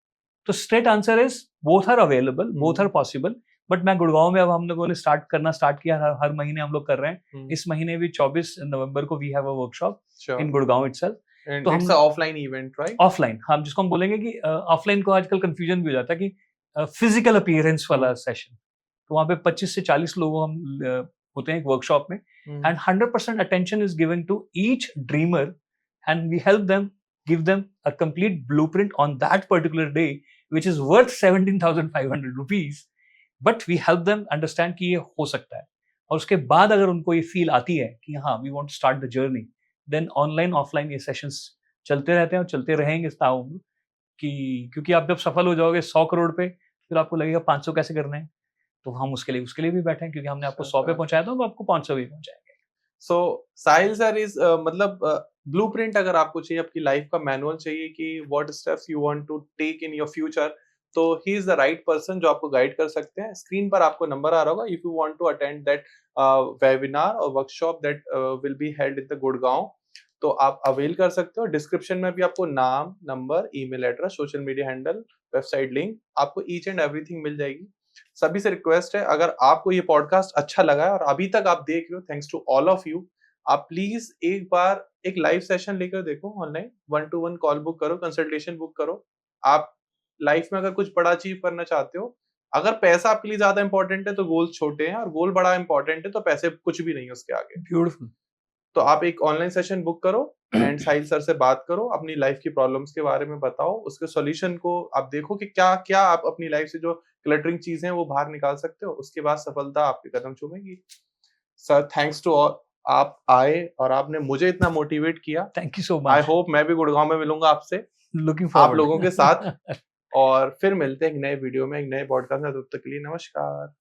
तो straight answer is both are available, both are possible. But मैं गुड़गांव में अब हम लोगों ने स्टार्ट किया, हर महीने हम लोग कर रहे हैं। इस महीने भी 24 नवंबर को we have a workshop in Gurgaon itself. तो हम ऑफलाइन इवेंट, राइट? ऑफलाइन, हम जिसको हम बोलेंगे कि ऑफलाइन को आजकल कंफ्यूजन भी हो जाता है कि फिजिकल अपीयरेंस वाला सेशन, तो वहां पे 25 से 40 लोग हम होते हैं एक वर्कशॉप में, and 100% attention is given to each dreamer, and we help them, give them a complete blueprint on that particular day which is worth 17,500 rupees, but we help them understand कि ये हो सकता है। और उसके बाद अगर उनको ये फील आती है कि हाँ we want to start the journey, then online offline ये सेशंस चलते रहते हैं और चलते रहेंगे ताउम्र कि, क्योंकि आप जब सफल हो जाओगे 100 करोड़ पे, फिर आपको लगेगा 500 कैसे करने हैं, तो हम उसके लिए भी बैठे हैं, क्योंकि हमने आपको 100 पे पहुंचाया था, तो आपको 500 भी पहुंचाएंगे। सो साहिल सर इज मतलब ब्लूप्रिंट अगर आपको चाहिए, आपकी लाइफ का मैनुअल चाहिए कि what steps you want to take in your future, तो he is the right person जो आपको गाइड कर सकते हैं। स्क्रीन पर आपको नंबर आ रहा होगा if you want to attend that webinar और workshop that will be held in the Gurgaon, तो आप अवेल कर सकते हो। डिस्क्रिप्शन में भी आपको नाम, number, email address, social media handle, website link, आपको ईच एंड एवरीथिंग मिल जाएगी। सभी से रिक्वेस्ट है, अगर आपको ये पॉडकास्ट अच्छा लगा है और अभी तक आप देख रहे हो, thanks to all of you, आप प्लीज एक बार एक लाइव सेशन लेकर देखो ऑनलाइन, 1-to-1 कॉल बुक करो, कंसल्टेशन बुक करो। आप लाइफ में अगर कुछ बड़ा अचीव करना चाहते हो, अगर पैसा आपके लिए ज्यादा इंपॉर्टेंट है तो गोल छोटे हैं, और गोल बड़ा इंपॉर्टेंट है तो पैसे कुछ भी नहीं है उसके आगे। ब्यूटीफुल। तो आप एक ऑनलाइन सेशन बुक करो एंड साहिल सर से बात करो, अपनी लाइफ की प्रॉब्लम्स के बारे में बताओ, उसके सॉल्यूशन को आप देखो कि क्या क्या आप अपनी लाइफ से जो क्लटरिंग चीजें हैं वो बाहर निकाल सकते हो। उसके बाद सफलता आपके कदम चूमेगी। सर थैंक्स टू ऑल, आप आए और आपने मुझे इतना मोटिवेट किया। Thank you so much. I hope मैं भी गुड़गांव में मिलूंगा आपसे, लुकिंग फॉरवर्ड, आप लोगों के साथ। और फिर मिलते हैं एक नए वीडियो में, एक नए पॉडकास्ट में। तब तक के लिए नमस्कार।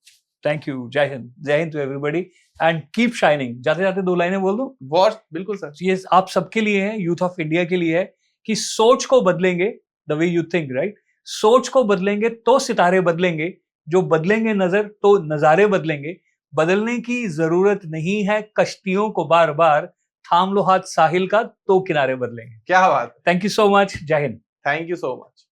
Thank you. Jai Hind to everybody and keep shining. जाते जाते 2 लाइनें बोल दूं? वॉट, बिल्कुल सर। ये आप सबके लिए है, यूथ ऑफ इंडिया के लिए है, कि सोच को बदलेंगे, the way you think, right? सोच को बदलेंगे तो सितारे बदलेंगे, जो बदलेंगे नजर तो नजारे बदलेंगे। बदलने की जरूरत नहीं है कश्तियों को बार बार, थाम लो हाथ साहिल का तो किनारे बदलेंगे। क्या बात। Thank you so much. Jai Hind. Thank you so much.